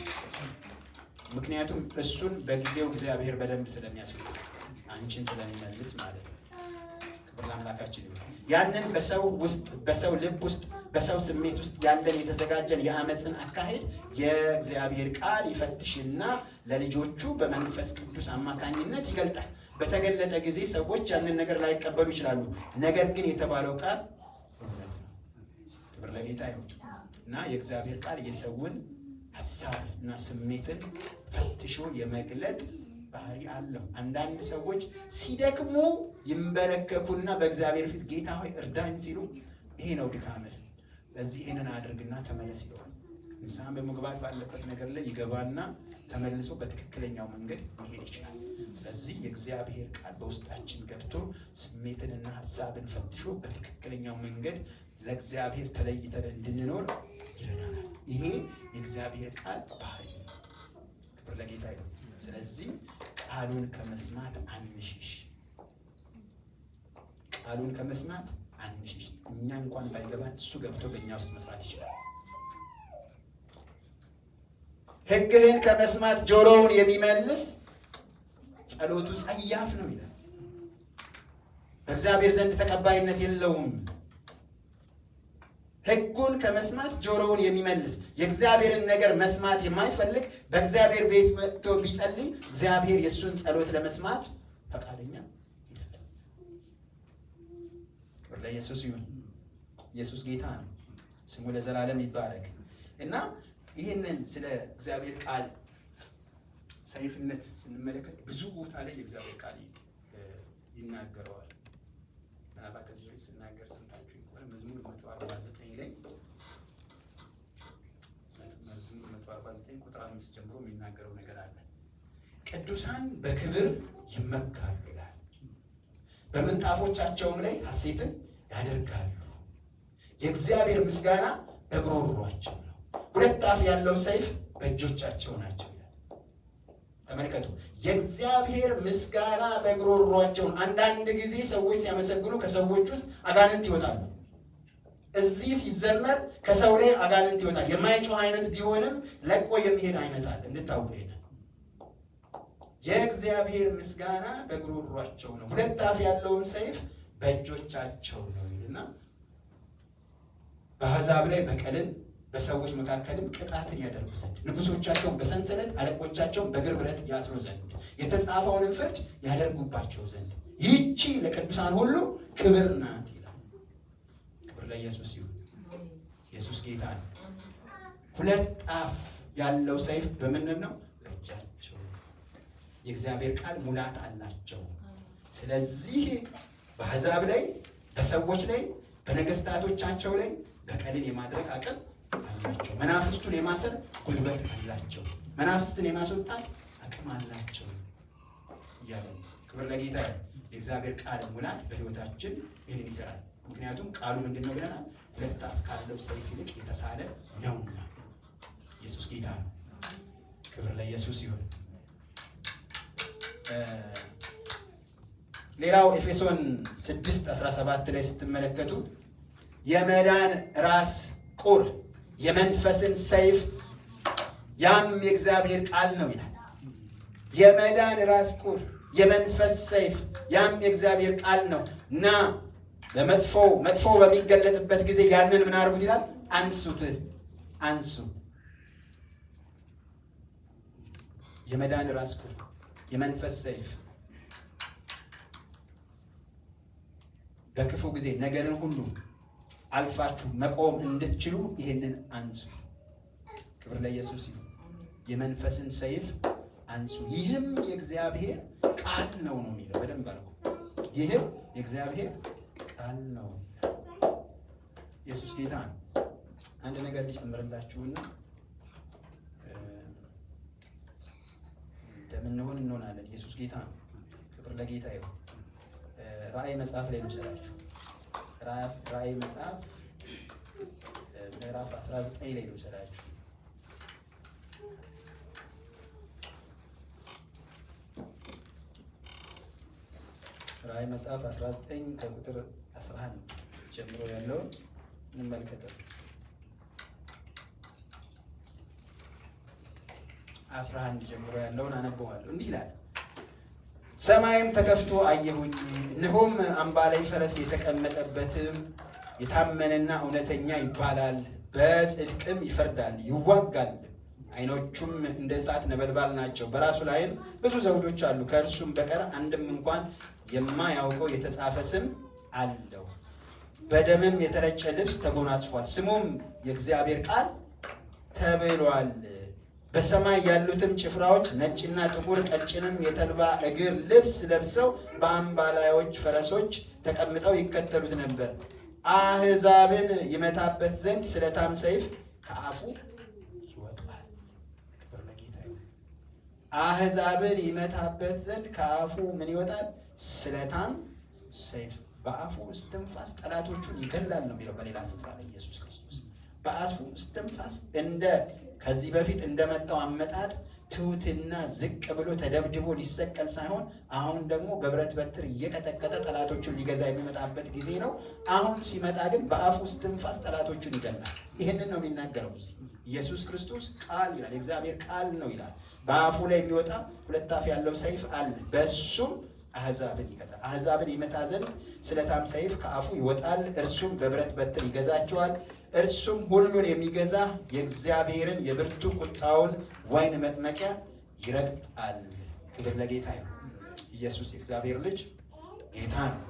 ምክንያቱም እሱን በጊዜው እግዚአብሔር በደንብ ስለሚያስወጣ አንቺን ስለሚመልስ ማለት ነው። ክብር ለአምላካችን ይሁን። ያንን በሰው ውስጥ በሰው ልብ ውስጥ በሰው ስሜት ውስጥ ያለን የተዘጋጀን የአመፅን አካሄድ የእግዚአብሔር ቃል ይፈትሽና ለልጆቹ በመንፈስ ቅዱስ አማካኝነት ይገልጣል። በተገለጠ ጊዜ ሰዎች ያንን ነገር ላይቀበሉ ይችላሉ። ነገር ግን የተባለው ቃል እውነት ነው። ክብር ለጌታ ይሁን እና የእግዚአብሔር ቃል የሰውን ሀሳብ እና ስሜትን ፈትሾ የመግለጥ ባህሪ አለው። አንዳንድ ሰዎች ሲደክሙ ይንበረከኩና በእግዚአብሔር ፊት ጌታ ሆይ እርዳኝ ሲሉ ይሄ ነው ድካምህ፣ ለዚህ ይሄንን አድርግና ተመለስ ይለዋል። ንስሐ በመግባት ባለበት ነገር ላይ ይገባና ተመልሶ በትክክለኛው መንገድ መሄድ ይችላል። ስለዚህ የእግዚአብሔር ቃል በውስጣችን ገብቶ ስሜትንና ሀሳብን ፈትሾ በትክክለኛው መንገድ ለእግዚአብሔር ተለይተን እንድንኖር ይረዳናል። ይሄ የእግዚአብሔር ቃል ባህሪ ነው። ክብር ለጌታ ይሁን። ስለዚህ ቃሉን ከመስማት አንሽሽ። ቃሉን ከመስማት አንሽሽ። እኛ እንኳን ባይገባን እሱ ገብቶ በእኛ ውስጥ መስራት ይችላል። ሕግህን ከመስማት ጆሮውን የሚመልስ ጸሎቱ ጸያፍ ነው ይላል። በእግዚአብሔር ዘንድ ተቀባይነት የለውም። ሕጉን ከመስማት ጆሮውን የሚመልስ የእግዚአብሔርን ነገር መስማት የማይፈልግ በእግዚአብሔር ቤት መጥቶ ቢጸልይ እግዚአብሔር የእሱን ጸሎት ለመስማት ፈቃደኛ አይደለም። ክብር ለኢየሱስ ይሁን። ኢየሱስ ጌታ ነው። ስሙ ለዘላለም ይባረክ እና ይህንን ስለ እግዚአብሔር ቃል ሰይፍነት ስንመለከት ብዙ ቦታ ላይ የእግዚአብሔር ቃል ይናገረዋል። ምናልባት ከዚህ በፊት ስናገር ሰምታችሁ ከሆነ መዝሙር 149 ላይ መዝሙር 149 ቁጥር 5 ጀምሮ የሚናገረው ነገር አለ። ቅዱሳን በክብር ይመካሉ ይላል፣ በምንጣፎቻቸውም ላይ ሐሴትን ያደርጋሉ። የእግዚአብሔር ምስጋና በጉሮሯቸው ነው፣ ሁለት አፍ ያለው ሰይፍ በእጆቻቸው ናቸው። ተመልከቱ፣ የእግዚአብሔር ምስጋና በጉሮሯቸው። አንዳንድ ጊዜ ሰዎች ሲያመሰግኑ ከሰዎች ውስጥ አጋንንት ይወጣሉ። እዚህ ሲዘመር ከሰው ላይ አጋንንት ይወጣል። የማይጮህ አይነት ቢሆንም ለቆ የሚሄድ አይነት አለ። እንድታውቁ ይሄን የእግዚአብሔር ምስጋና በጉሮሯቸው ነው፣ ሁለት አፍ ያለውም ሰይፍ በእጆቻቸው ነው ይልና በአሕዛብ ላይ በቀልን በሰዎች መካከልም ቅጣትን ያደርጉ ዘንድ ንጉሶቻቸውን በሰንሰለት አለቆቻቸውን በእግር ብረት ያስሩ ዘንድ የተጻፈውንም ፍርድ ያደርጉባቸው ዘንድ ይህቺ ለቅዱሳን ሁሉ ክብር ናት ይላል። ክብር ለኢየሱስ ይሁን። ኢየሱስ ጌታ ነው። ሁለት አፍ ያለው ሰይፍ በምንድን ነው? በእጃቸው። የእግዚአብሔር ቃል ሙላት አላቸው። ስለዚህ በአሕዛብ ላይ በሰዎች ላይ በነገስታቶቻቸው ላይ በቀልን የማድረግ አቅም አላቸው። መናፍስቱን የማሰር ጉልበት አላቸው። መናፍስትን የማስወጣት አቅም አላቸው እያለ ክብር ለጌታ። የእግዚአብሔር ቃል ሙላት በሕይወታችን ይህንን ይሰራል። ምክንያቱም ቃሉ ምንድን ነው ብለናል? ሁለት አፍ ካለው ሰይፍ ይልቅ የተሳለ ነውና። ኢየሱስ ጌታ ነው። ክብር ለኢየሱስ ይሁን። ሌላው ኤፌሶን 6:17 ላይ ስትመለከቱ የመዳን ራስ ቁር የመንፈስን ሰይፍ ያም የእግዚአብሔር ቃል ነው ይላል። የመዳን ራስ ቁር የመንፈስ ሰይፍ ያም የእግዚአብሔር ቃል ነው እና መጥፎ በሚገለጥበት ጊዜ ያንን ምን አድርጉት ይላል? አንሱ። የመዳን ራስ ቁር የመንፈስ ሰይፍ በክፉ ጊዜ ነገርን ሁሉ አልፋችሁ መቆም እንድትችሉ ይህንን አንሱ። ክብር ለኢየሱስ ይሁን። የመንፈስን ሰይፍ አንሱ፣ ይህም የእግዚአብሔር ቃል ነው የሚለው። በደንብ አድርጉ። ይህም የእግዚአብሔር ቃል ነው። ኢየሱስ ጌታ ነው። አንድ ነገር ሊጨምርላችሁና እንደምንሆን እንሆናለን። ኢየሱስ ጌታ ነው። ክብር ለጌታ ይሁን። ራእይ መጽሐፍ ላይ ልውሰዳችሁ። ራእይ መጽሐፍ ምዕራፍ 19 ላይ ልውሰዳችሁ። ራእይ መጽሐፍ 19 ከቁጥር 11 ጀምሮ ያለውን እንመልከተው። 11 ጀምሮ ያለውን አነበዋለሁ። እንዲህ ይላል። ሰማይም ተከፍቶ አየሁኝ፣ እነሆም አምባላይ ፈረስ የተቀመጠበትም የታመነና እውነተኛ ይባላል፣ በጽድቅም ይፈርዳል ይዋጋል። ዓይኖቹም እንደ እሳት ነበልባል ናቸው፣ በራሱ ላይም ብዙ ዘውዶች አሉ። ከእርሱም በቀር አንድም እንኳን የማያውቀው የተጻፈ ስም አለው። በደምም የተረጨ ልብስ ተጎናጽፏል፣ ስሙም የእግዚአብሔር ቃል ተብሏል። በሰማይ ያሉትም ጭፍራዎች ነጭና ጥቁር ቀጭንም የተልባ እግር ልብስ ለብሰው በአምባላዮች ፈረሶች ተቀምጠው ይከተሉት ነበር። አሕዛብን ይመታበት ዘንድ ስለታም ሰይፍ ከአፉ ይወጣል። ክብር ለጌታ ይሁን። አሕዛብን ይመታበት ዘንድ ከአፉ ምን ይወጣል? ስለታም ሰይፍ። በአፉ እስትንፋስ ጠላቶቹን ይገላል ነው የሚለው በሌላ ስፍራ ላይ ኢየሱስ ክርስቶስ። በአፉ እስትንፋስ ከዚህ በፊት እንደመጣው አመጣጥ ትሑትና ዝቅ ብሎ ተደብድቦ ሊሰቀል ሳይሆን አሁን ደግሞ በብረት በትር እየቀጠቀጠ ጠላቶቹን ሊገዛ የሚመጣበት ጊዜ ነው። አሁን ሲመጣ ግን በአፉ እስትንፋስ ጠላቶቹን ይገላል። ይህንን ነው የሚናገረው ኢየሱስ ክርስቶስ። ቃል ይላል፣ የእግዚአብሔር ቃል ነው ይላል። በአፉ ላይ የሚወጣ ሁለት አፍ ያለው ሰይፍ አለ፣ በእሱም አሕዛብን ይገላል። አሕዛብን ይመታ ዘንድ ስለታም ሰይፍ ከአፉ ይወጣል፣ እርሱም በብረት በትር ይገዛቸዋል። እርሱም ሁሉን የሚገዛ የእግዚአብሔርን የብርቱ ቁጣውን ወይን መጥመቂያ ይረግጣል። ክብር ለጌታ ይሁን። ኢየሱስ የእግዚአብሔር ልጅ ጌታ ነው።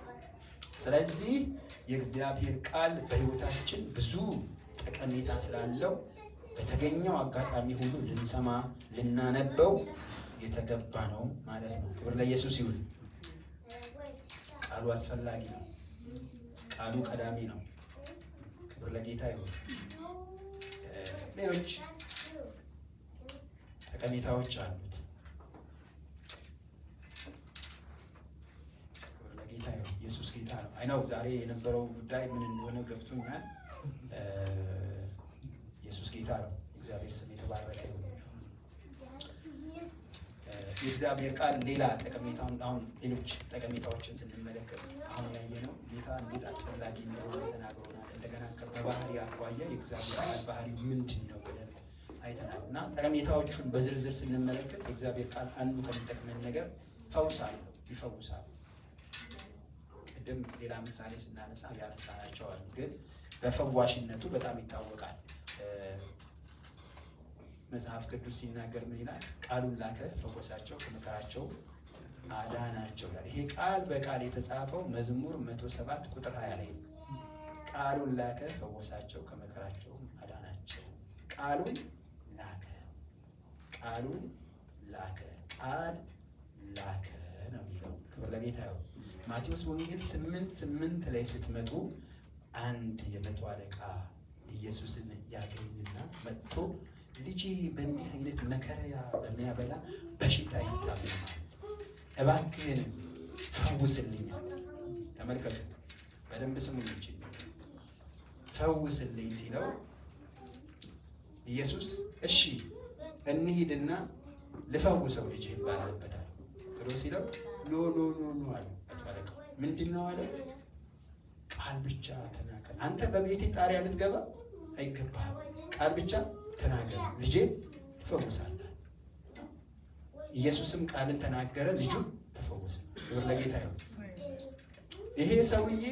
ስለዚህ የእግዚአብሔር ቃል በሕይወታችን ብዙ ጠቀሜታ ስላለው በተገኘው አጋጣሚ ሁሉ ልንሰማ ልናነበው የተገባ ነው ማለት ነው። ክብር ለኢየሱስ ይሁን። ቃሉ አስፈላጊ ነው። ቃሉ ቀዳሚ ነው። ክብር ለጌታ ይሁን። ሌሎች ጠቀሜታዎች አሉት። ክብር ለጌታ ይሁን። ኢየሱስ ጌታ ነው። አይነው ዛሬ የነበረው ጉዳይ ምን እንደሆነ ገብቶኛል። ኢየሱስ ጌታ ነው። እግዚአብሔር ስም የተባረከ ይሁን። የእግዚአብሔር ቃል ሌላ ጠቀሜታውን አሁን ሌሎች ጠቀሜታዎችን ስንመለከት አሁን ያየነው ጌታ እንዴት አስፈላጊ እንደሆነ ተናግሮናል። እንደገና በባህሪ አኳያ የእግዚአብሔር ቃል ባህሪው ምንድን ነው ብለን አይተናል እና ጠቀሜታዎቹን በዝርዝር ስንመለከት የእግዚአብሔር ቃል አንዱ ከሚጠቅመን ነገር ፈውስ አለው፣ ይፈውሳል። ቅድም ሌላ ምሳሌ ስናነሳ ያነሳናቸው አሉ፣ ግን በፈዋሽነቱ በጣም ይታወቃል። መጽሐፍ ቅዱስ ሲናገር ምን ይላል? ቃሉን ላከ ፈወሳቸው፣ ከመከራቸው አዳናቸው ይላል። ይሄ ቃል በቃል የተጻፈው መዝሙር 107 ቁጥር 20 ላይ ነው። ቃሉን ላከ ፈወሳቸው፣ ከመከራቸው አዳናቸው። ቃሉን ላከ፣ ቃሉን ላከ፣ ቃል ላከ ነው የሚለው። ክብር ለጌታ ይሁን። ማቴዎስ ወንጌል 8:8 ላይ ስትመጡ አንድ የመቶ አለቃ ኢየሱስን ያገኝና መጥቶ ልጄ በእንዲህ አይነት መከራ በሚያበላ በሽታ ይታመማል፣ እባክህን ፈውስልኛል። ተመልከቱ፣ በደንብ ስሙኝ እንጂ ፈውስልኝ ሲለው ኢየሱስ እሺ እንሂድና ልፈውሰው ልጅህን ባለበት አለ ብሎ ሲለው ኖ ኖ ኖ ኖ አለ። አታለቀው ምንድነው አለ? ቃል ብቻ ተናገር። አንተ በቤቴ ጣሪያ ልትገባ አይገባህም። ቃል ብቻ ተናገር፣ ልጄን ይፈውሳል። ኢየሱስም ቃልን ተናገረ፣ ልጁ ተፈወሰ። ክብር ለጌታ ይሁን። ይሄ ሰውዬ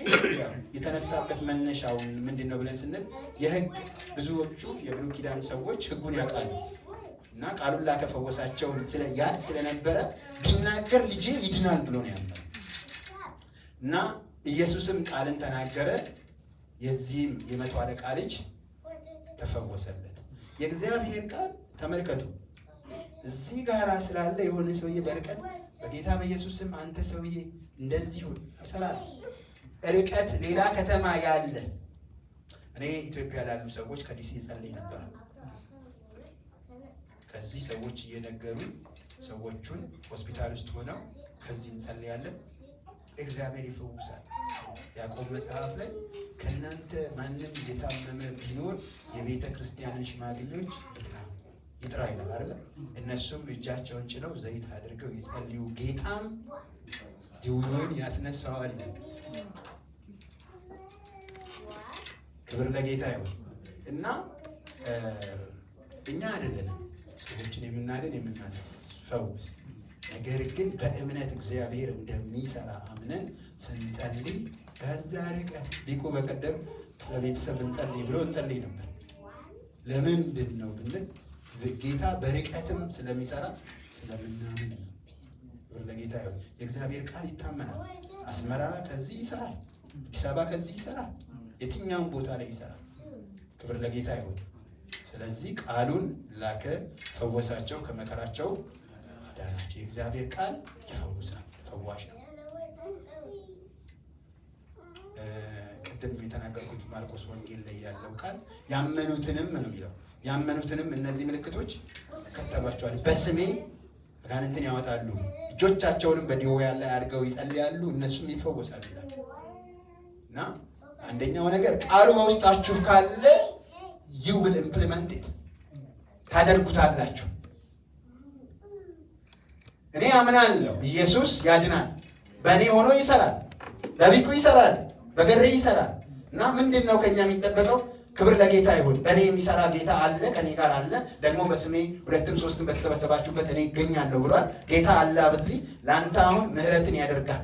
የተነሳበት መነሻውን ምንድነው ብለን ስንል የህግ ብዙዎቹ የብሉይ ኪዳን ሰዎች ህጉን ያውቃሉ እና ቃሉን ላከፈወሳቸው ስለነበረ ቢናገር ልጄ ይድናል ብሎ ነው ያመነው እና ኢየሱስም ቃልን ተናገረ። የዚህም የመቶ አለቃ ልጅ ተፈወሰለት። የእግዚአብሔር ቃል ተመልከቱ። እዚህ ጋራ ስላለ የሆነ ሰውዬ በርቀት በጌታ በኢየሱስም አንተ ሰውዬ እንደዚህ ሁን ይሰራል። ርቀት ሌላ ከተማ ያለ እኔ ኢትዮጵያ ላሉ ሰዎች ከዲሲ ጸልይ ነበር። ከዚህ ሰዎች እየነገሩ ሰዎቹን ሆስፒታል ውስጥ ሆነው ከዚህ እንጸልያለን እግዚአብሔር ይፈውሳል። ያዕቆብ መጽሐፍ ላይ ከእናንተ ማንም የታመመ ቢኖር የቤተ ክርስቲያንን ሽማግሌዎች ይጥራ ይላል አይደል? እነሱም እጃቸውን ጭነው ዘይት አድርገው ይጸልዩ፣ ጌታም ድውዩን ያስነሳዋል። ክብር ለጌታ ይሁን እና እኛ አይደለንም ሰዎችን የምናድን የምናፈውስ፣ ነገር ግን በእምነት እግዚአብሔር እንደሚሰራ አምነን ስንጸልይ በዛ ርቀት ሊቁ በቀደም ለቤተሰብ እንጸልይ ብሎ እንጸልይ ነበር። ለምንድን ነው ብንል ጌታ በርቀትም ስለሚሰራ ስለምናምን ነው። ክብር ለጌታ ይሁን። የእግዚአብሔር ቃል ይታመናል። አስመራ ከዚህ ይሰራል፣ አዲስ አበባ ከዚህ ይሰራል፣ የትኛውም ቦታ ላይ ይሰራል። ክብር ለጌታ ይሁን። ስለዚህ ቃሉን ላከ፣ ፈወሳቸው፣ ከመከራቸው አዳናቸው። የእግዚአብሔር ቃል ይፈውሳል፣ ፈዋሽ ነው። ቅድም የተናገርኩት ማርቆስ ወንጌል ላይ ያለው ቃል ያመኑትንም ነው የሚለው። ያመኑትንም እነዚህ ምልክቶች ከተባቸዋል፣ በስሜ አጋንንትን ያወጣሉ፣ እጆቻቸውንም በድውያን ላይ አድርገው ይጸልያሉ፣ እነሱም ይፈወሳሉ ይላል እና አንደኛው ነገር ቃሉ በውስጣችሁ ካለ you will implement it ታደርጉታላችሁ። እኔ አምናለሁ ኢየሱስ ያድናል፣ በእኔ ሆኖ ይሰራል፣ በቢቁ ይሰራል፣ በገሬ ይሰራል እና ምንድን ነው ከኛ የሚጠበቀው? ክብር ለጌታ ይሁን። በእኔ የሚሰራ ጌታ አለ፣ ከኔ ጋር አለ። ደግሞ በስሜ 2 3 በተሰበሰባችሁበት እኔ እገኛለሁ ብሏል። ጌታ አለ በዚህ ለአንተ አሁን ምህረትን ያደርጋል።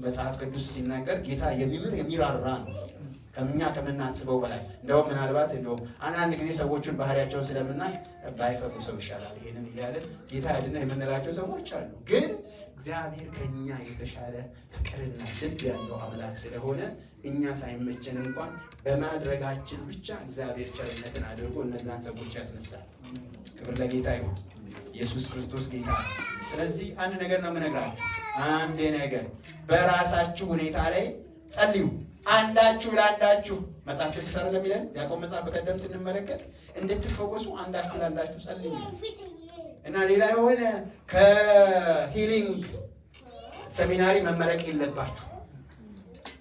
መጽሐፍ ቅዱስ ሲናገር ጌታ የሚምር የሚራራ ነው ከኛ ከምናስበው በላይ። እንደውም ምናልባት አንዳንድ ጊዜ ሰዎቹን ባህሪያቸውን ስለምናቅ ባይፈውሰው ይሻላል ይሄንን እያለን ጌታ ያድና የምንላቸው ሰዎች አሉ። ግን እግዚአብሔር ከኛ የተሻለ ፍቅርና ልብ ያለው አምላክ ስለሆነ እኛ ሳይመቸን እንኳን በማድረጋችን ብቻ እግዚአብሔር ቸርነትን አድርጎ እነዛን ሰዎች ያስነሳል። ክብር ለጌታ ይሁን። ኢየሱስ ክርስቶስ ጌታ ነው። ስለዚህ አንድ ነገር ነው የምነግራችሁ። አንድ ነገር በራሳችሁ ሁኔታ ላይ ጸልዩ፣ አንዳችሁ ለአንዳችሁ። መጽሐፍ ቅዱስ አይደለም ይላል ያዕቆብ መጽሐፍ በቀደም ስንመለከት እንድትፈወሱ አንዳችሁ ለአንዳችሁ ጸልዩ እና ሌላ የሆነ ከሂሊንግ ሰሚናሪ መመረቅ የለባችሁ።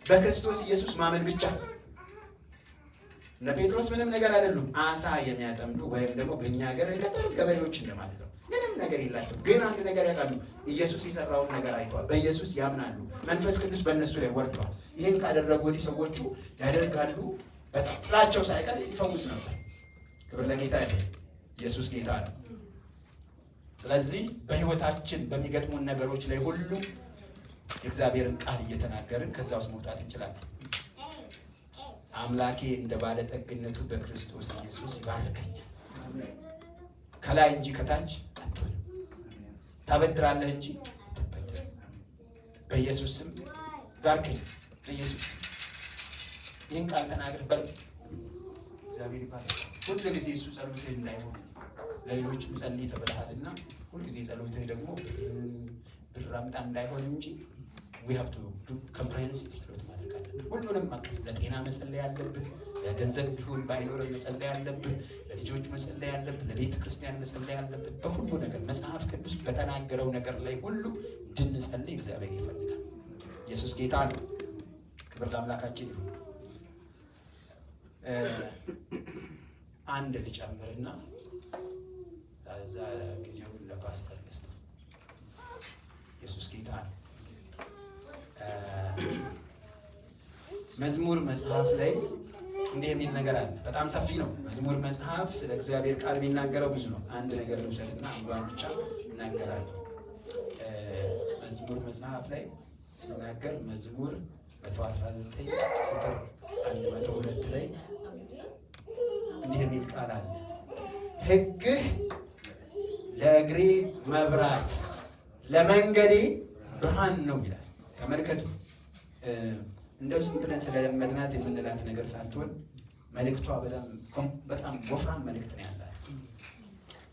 በክርስቶስ ኢየሱስ ማመን ብቻ። እነ ጴጥሮስ ምንም ነገር አይደሉም፣ አሳ የሚያጠምዱ ወይም ደግሞ በእኛ ሀገር ገጠር ገበሬዎች እንደማለት ነው። ምንም ነገር የላቸው፣ ግን አንድ ነገር ያውቃሉ። ኢየሱስ የሰራውን ነገር አይተዋል። በኢየሱስ ያምናሉ። መንፈስ ቅዱስ በእነሱ ላይ ወርደዋል። ይህን ካደረጉ ወዲህ ሰዎቹ ያደርጋሉ። በጣም ጥላቸው ሳይቀር ይፈውስ ነበር። ክብር ለጌታ ይሁን። ኢየሱስ ጌታ ነው። ስለዚህ በህይወታችን በሚገጥሙን ነገሮች ላይ ሁሉ የእግዚአብሔርን ቃል እየተናገርን ከዛ ውስጥ መውጣት እንችላለን። አምላኬ እንደ ባለጠግነቱ በክርስቶስ ኢየሱስ ይባርከኛል። ከላይ እንጂ ከታች አትሆንም። ታበድራለህ እንጂ አትበደርም። በኢየሱስ ስም ባርከኝ። በኢየሱስ ስም ይህን ቃል ተናግረህ በል። እግዚአብሔር ይባርክ። ሁሉ ጊዜ እሱ ጸሎትህ እንዳይሆን ለሌሎችም ጸልይ ተብለሃልና ሁልጊዜ ጸሎትህ ደግሞ ብር አምጣ እንዳይሆን እንጂ we have to do comprehensive ጸሎት ማድረግ አለብህ። ሁሉንም አቀፍ ለጤና መጸለይ አለብህ። ለገንዘብ ቢሆን ባይኖር መጸለይ አለብህ። ለልጆች መጸለይ አለብህ። ለቤተ ክርስቲያን መጸለይ አለብህ። በሁሉ ነገር መጽሐፍ ቅዱስ በተናገረው ነገር ላይ ሁሉ እንድንጸልይ እግዚአብሔር ይፈልጋል። ኢየሱስ ጌታ ነው። ክብር ለአምላካችን ይሁን። አንድ ልጨምርና እዛ ጊዜውን ለፓስተር ልስጥ። ኢየሱስ ጌታ ነው። መዝሙር መጽሐፍ ላይ እንዲህ የሚል ነገር አለ። በጣም ሰፊ ነው መዝሙር መጽሐፍ። ስለ እግዚአብሔር ቃል የሚናገረው ብዙ ነው። አንድ ነገር ልውሰድና አንዷን ብቻ እናገራለሁ። መዝሙር መጽሐፍ ላይ ሲናገር መዝሙር 119 ቁጥር 102 ላይ እንዲህ የሚል ቃል አለ። ሕግህ ለእግሬ መብራት ለመንገዴ ብርሃን ነው ይላል። ተመልከቱ። እንደው ዝም ብለን ስለለመድናት የምንላት ነገር ሳትሆን መልእክቷ በጣም ወፍራም መልእክት ነው ያላት።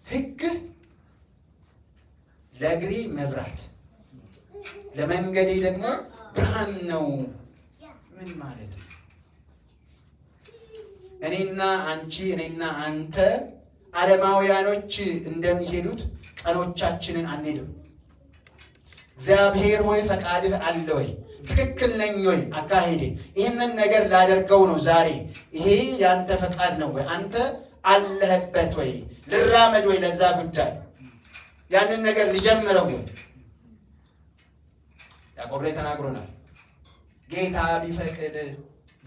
ሕግህ ለእግሬ መብራት ለመንገዴ ደግሞ ብርሃን ነው። ምን ማለት ነው? እኔና አንቺ እኔና አንተ ዓለማውያኖች እንደሚሄዱት ቀኖቻችንን አንሄድም። እግዚአብሔር ሆይ ፈቃድህ አለ ወይ? ትክክል ነኝ ወይ አካሄዴ? ይህንን ነገር ላደርገው ነው ዛሬ። ይሄ ያንተ ፈቃድ ነው ወይ? አንተ አለህበት ወይ? ልራመድ ወይ ለዛ ጉዳይ? ያንን ነገር ሊጀምረው ወይ? ያዕቆብ ላይ ተናግሮናል። ጌታ ቢፈቅድ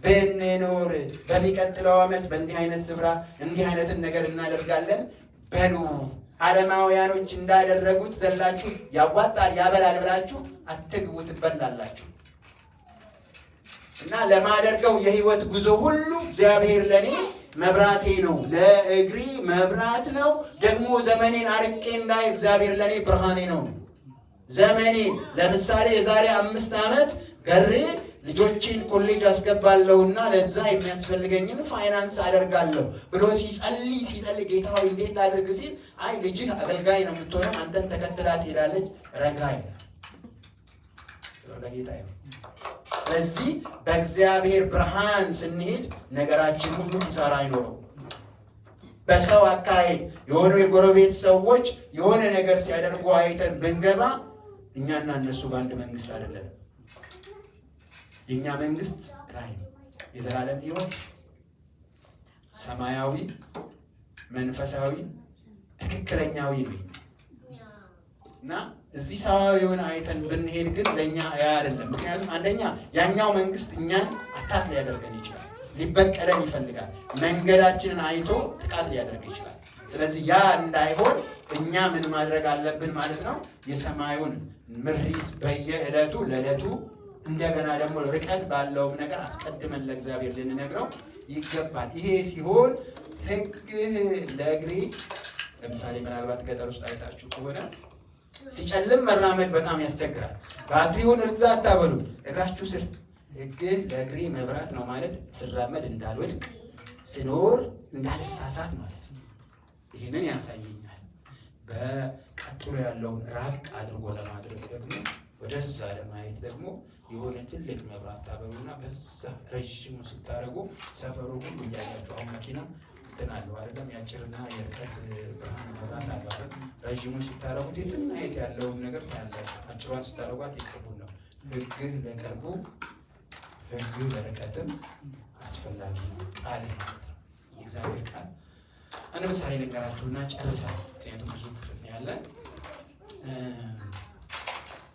ብንኖር በሚቀጥለው ዓመት በእንዲህ አይነት ስፍራ እንዲህ አይነትን ነገር እናደርጋለን በሉ። ዓለማውያኖች እንዳደረጉት ዘላችሁ ያዋጣል ያበላል ብላችሁ አትግቡ፣ ትበላላችሁ። እና ለማደርገው የህይወት ጉዞ ሁሉ እግዚአብሔር ለኔ መብራቴ ነው፣ ለእግሪ መብራት ነው። ደግሞ ዘመኔን አርቄ እንዳይ እግዚአብሔር ለኔ ብርሃኔ ነው። ዘመኔን ለምሳሌ የዛሬ 5 ዓመት ገሬ ልጆችን ኮሌጅ አስገባለሁና ለዛ የሚያስፈልገኝን ፋይናንስ አደርጋለሁ ብሎ ሲጸልይ ጌታ ሆይ እንዴት ላድርግ ሲል አይ ልጅህ አገልጋይ ነው የምትሆነው፣ አንተን ተከትላ ትሄዳለች። ረጋ ይላል። ለጌታ ይሁን። ስለዚህ በእግዚአብሔር ብርሃን ስንሄድ ነገራችን ሁሉ ኪሳራ አይኖረው። በሰው አካሄድ የሆኑ የጎረቤት ሰዎች የሆነ ነገር ሲያደርጉ አይተን ብንገባ እኛና እነሱ በአንድ መንግስት አይደለንም። የኛ መንግስት ላይ የዘላለም ሕይወት ሰማያዊ መንፈሳዊ ትክክለኛዊ ነው እና እዚህ ሰማያዊውን አይተን ብንሄድ ግን ለኛ ያ አይደለም። ምክንያቱም አንደኛ ያኛው መንግስት እኛን አታክ ሊያደርገን ይችላል፣ ሊበቀለን ይፈልጋል፣ መንገዳችንን አይቶ ጥቃት ሊያደርግ ይችላል። ስለዚህ ያ እንዳይሆን እኛ ምን ማድረግ አለብን ማለት ነው? የሰማዩን ምሪት በየዕለቱ ለዕለቱ እንደገና ደግሞ ርቀት ባለውም ነገር አስቀድመን ለእግዚአብሔር ልንነግረው ይገባል። ይሄ ሲሆን ሕግህ ለእግሬ ለምሳሌ ምናልባት ገጠር ውስጥ አይታችሁ ከሆነ ሲጨልም መራመድ በጣም ያስቸግራል። ባትሪውን እርዛ አታበሉ፣ እግራችሁ ስር ሕግህ ለእግሬ መብራት ነው ማለት ስራመድ እንዳልወድቅ ስኖር እንዳልሳሳት ማለት ነው። ይህንን ያሳየኛል። በቀጥሎ ያለውን ራቅ አድርጎ ለማድረግ ደግሞ ወደዛ ለማየት ደግሞ የሆነ ትልቅ መብራት ታበሩና በዛ ረዥሙ ስታደርጉ ሰፈሩ ሁሉ እያያችሁ አሁን መኪና እንትን አለው አይደለም? የአጭርና የርቀት ብርሃን መብራት አለው አይደል? ረዥሙን ስታደርጉት የትና የት ያለውን ነገር ታያላችሁ። አጭሯን ስታደርጓት የቅርቡን ነው። ሕግህ ለቅርቡ ሕግህ ለርቀትም አስፈላጊ ነው። ቃል ማለት ነው የእግዚአብሔር ቃል። አንድ ምሳሌ ልንገራችሁና ጨርሳለሁ፣ ምክንያቱም ብዙ ክፍል ነው ያለን።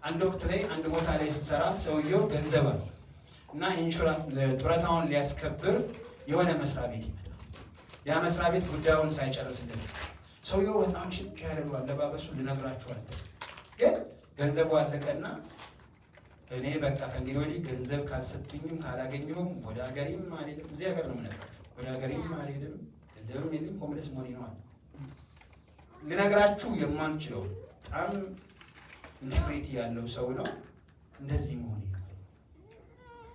አንድ ወቅት ላይ አንድ ቦታ ላይ ስሰራ ሰውየው ገንዘብ አለ እና ኢንሹራንስ ጡረታውን ሊያስከብር የሆነ መስሪያ ቤት ይመጣል። ያ መስሪያ ቤት ጉዳዩን ሳይጨርስለት ሰውየው በጣም ሽክ ያለው አለባበሱ ልነግራችሁ አልችልም፣ ግን ገንዘቡ አለቀና እኔ በቃ ከእንግዲህ ወዲህ ገንዘብ ካልሰጡኝም ካላገኘሁም ወደ ሀገሬም አልሄድም። እዚህ ሀገር ነው የምነግራችሁ። ወደ ሀገሬም አልሄድም፣ ገንዘብም የለኝም፣ ኮምፕሌስ ሞኒ ነው አለ። ልነግራችሁ የማንችለው በጣም ኢንቴግሪቲ ያለው ሰው ነው። እንደዚህ መሆን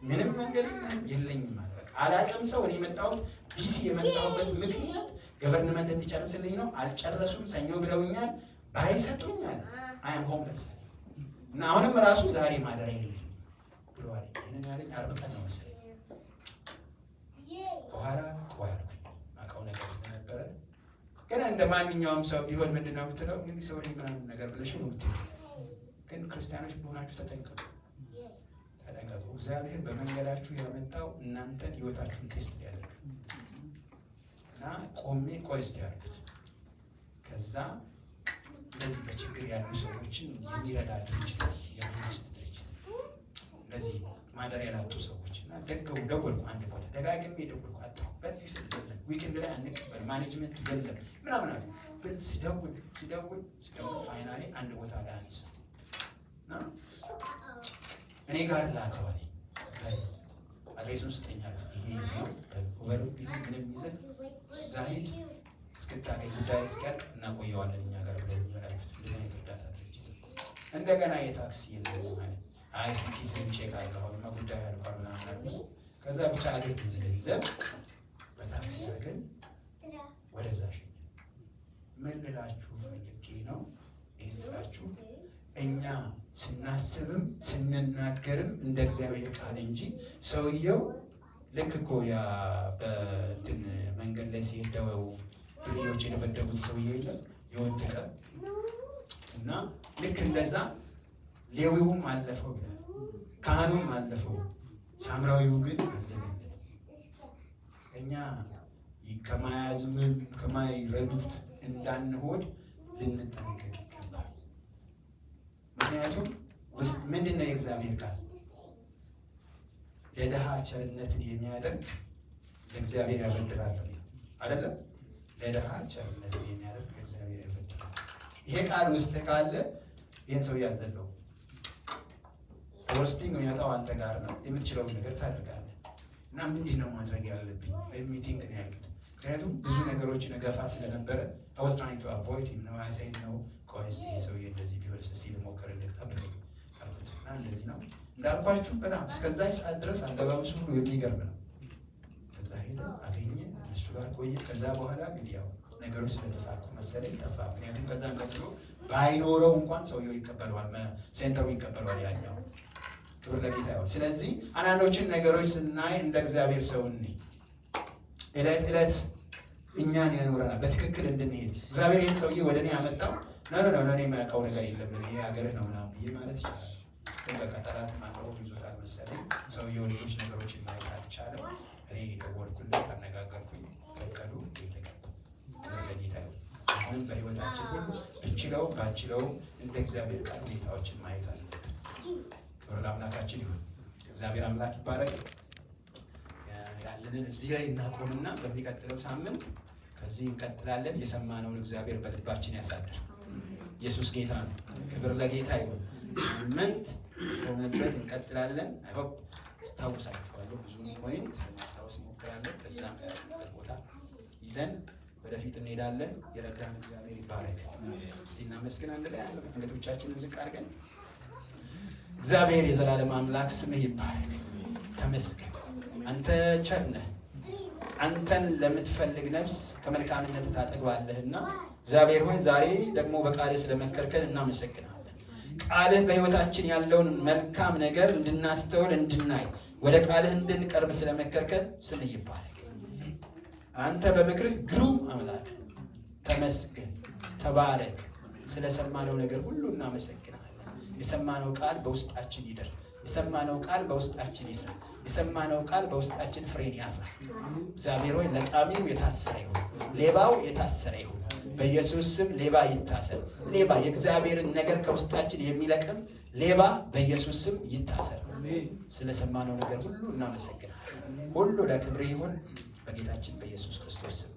ምንም መንገድ የለኝም ማለት በቃ አላውቅም። ሰው እኔ የመጣሁት ዲሲ የመጣሁበት ምክንያት ገቨርንመንት እንዲጨርስልኝ ነው። አልጨረሱም፣ ሰኞ ብለውኛል፣ ባይሰጡኝ አለ አይም ሆምለስ እና አሁንም ራሱ ዛሬ ማደሪያ የለኝም ብለዋል። ይህንን ያለኝ ዓርብ ቀን ነው መሰለኝ። በኋላ ቆይ አልኩኝ፣ አውቀው ነገር ስለነበረ ግን እንደ ማንኛውም ሰው ቢሆን ምንድን ነው የምትለው? እንግዲህ ሰው ምናምን ነገር ብለሽ ነው የምትሄጂው። ግን ክርስቲያኖች በሆናችሁ ተጠንቀቁ። ተጠንቀቁ። እግዚአብሔር በመንገዳችሁ ያመጣው እናንተን ህይወታችሁን ቴስት ሊያደርግ እና ቆይ እስቲ ያሉት ከዛ እንደዚህ በችግር ያሉ ሰዎችን የሚረዳ ድርጅት፣ የመንግስት ድርጅት እንደዚህ ማደሪያ ላጡ ሰዎች እና ደወልኩ። አንድ ቦታ ደጋግሜ ደወልኩ። አጣሁ። በፊት የለም ዊክንድ ላይ አንቀበል ማኔጅመንቱ የለም ምናምን አሉ። ግን ስደውል ፋይናሊ አንድ ቦታ ላይ አነሳ እና እኔ ጋር ላከዋል። አድሬሱን ስጠኛል። ይሄ ነው ኡበርም ቢሆን ምንም ይዘን እዛ ሂድ እስክታገኝ ጉዳይ እስኪያልቅ እናቆየዋለን እኛ ጋር ብለውኛል አሉት። እንደዚህ አይነት እርዳታ ድርጅት እንደገና የታክሲ የለኝም ማለት አይ ሲኪስን ቼክ አድርገው አሁንማ ጉዳይ ያልቋል ምናምን አሉ። ከዛ ብቻ አገኝ ገንዘብ በታክሲ አድርገን ወደዛ ሸኘን። ምን ልላችሁ ፈልጌ ነው ይህን ስላችሁ እኛ ስናስብም ስንናገርም እንደ እግዚአብሔር ቃል እንጂ ሰውየው ልክ እኮ ያ በእንትን መንገድ ላይ ሲሄደው ድርዮች የደበደቡት ሰውዬ የለም የወደቀ እና ልክ እንደዛ ሌዊውም አለፈው ይላል፣ ካህኑም አለፈው፣ ሳምራዊው ግን አዘነለት። እኛ ከማያዝምን ከማይረዱት እንዳንሆን ልንጠነቀቅ ይገባል። ምክንያቱም ምንድን ነው የእግዚአብሔር ቃል ለድሃ ቸርነትን የሚያደርግ ለእግዚአብሔር ያበድራል አይደለም? ለድሃ ቸርነትን የሚያደርግ ለእግዚአብሔር ያበድራል። ይሄ ቃል ውስጥ ካለ ይህን ሰው ያዘለው ፖስቲንግ የሚመጣው አንተ ጋር ነው። የምትችለውን ነገር ታደርጋለህ እና ምንድን ነው ማድረግ ያለብኝ ሚቲንግ ነው ያሉት። ምክንያቱም ብዙ ነገሮችን ገፋ ስለነበረ I was trying to avoid him ነው I said no ቆይስ ይሄ ሰውዬ እንደዚህ ቢሆን እስቲ ልሞክርልህ ጠብቀኝ አልኩት እና እንደዚህ ነው እንዳልኳችሁ በጣም እስከዛ ሰዓት ድረስ አለባበሱ ሁሉ የሚገርም ነው። ከዛ ሄደ አገኘ እሱ ጋር ቆየ። ከዛ በኋላ እንግዲህ ያው ነገሮች ስለተሳኩ መሰለኝ ጠፋ። ምክንያቱም ከዛ መስሎ ባይኖረው እንኳን ሰውየው ይቀበለዋል፣ ሴንተሩ ይቀበለዋል ያኛው። ክብር ለጌታ ይሁን። ስለዚህ አንዳንዶችን ነገሮች ስናይ እንደ እግዚአብሔር ሰው ዕለት ዕለት እኛን ያኖረናል በትክክል እንድንሄድ። እግዚአብሔር ይህን ሰውዬ ወደ እኔ ያመጣው ነው ለእኔ የሚያውቀው ነገር የለም ይሄ ሀገርህ ነው ምናምን ብዬ ማለት ይችላል። ግን በቃ ጠላት ማቅረቡ ይዞታል መሰለኝ። ሰውየው ሌሎች ነገሮችን ማየት አልቻለም። እኔ ደወልኩለት፣ አነጋገርኩኝ፣ ፈቀዱ፣ የተገባ ክብር ለጌታ ይሁን። አሁንም በህይወታችን ሁሉ ብንችለውም ባንችለውም እንደ እግዚአብሔር ቃል ሁኔታዎችን ማየት አለብን። ክብር ለአምላካችን ይሁን። እግዚአብሔር አምላክ ይባረክ። ያለንን እዚህ ላይ እናቆምና በሚቀጥለው ሳምንት ከዚህ እንቀጥላለን። የሰማነውን እግዚአብሔር በልባችን ያሳድር። ኢየሱስ ጌታ ነው። ክብር ለጌታ ይሁን። ሳምንት ከሆነበት እንቀጥላለን። አይ ሆፕ አስታውሳችኋለሁ። ብዙ ፖይንት ለማስታወስ ሞክራለሁ። ከዛም ያለበት ቦታ ይዘን ወደፊት እንሄዳለን። የረዳን እግዚአብሔር ይባረክ። እስቲ እናመስግን አንድ ላይ አንገቶቻችንን ዝቅ አድርገን። እግዚአብሔር የዘላለም አምላክ ስምህ ይባረክ። ተመስገን። አንተ ቸር ነህ። አንተን ለምትፈልግ ነፍስ ከመልካምነት ታጠግባለህና እግዚአብሔር ሆይ ዛሬ ደግሞ በቃልህ ስለመከርከን እናመሰግናለን። ቃልህ በሕይወታችን ያለውን መልካም ነገር እንድናስተውል እንድናይ ወደ ቃልህ እንድንቀርብ ስለመከርከን ስምህ ይባረክ። አንተ በምክርህ ግሩም አምላክ ተመስገን፣ ተባረክ። ስለሰማነው ነገር ሁሉ እናመሰግናለን። የሰማነው ቃል በውስጣችን ይደር። የሰማነው ቃል በውስጣችን ይስራ። የሰማነው ቃል በውስጣችን ፍሬን ያፍራ። እግዚአብሔር ሆይ ለቃሚው የታሰረ ይሁን፣ ሌባው የታሰረ ይሁን። በኢየሱስ ስም ሌባ ይታሰር። ሌባ የእግዚአብሔርን ነገር ከውስጣችን የሚለቅም ሌባ በኢየሱስ ስም ይታሰር። ስለሰማነው ነገር ሁሉ እናመሰግናለን። ሁሉ ለክብር ይሁን በጌታችን በኢየሱስ ክርስቶስ ስም።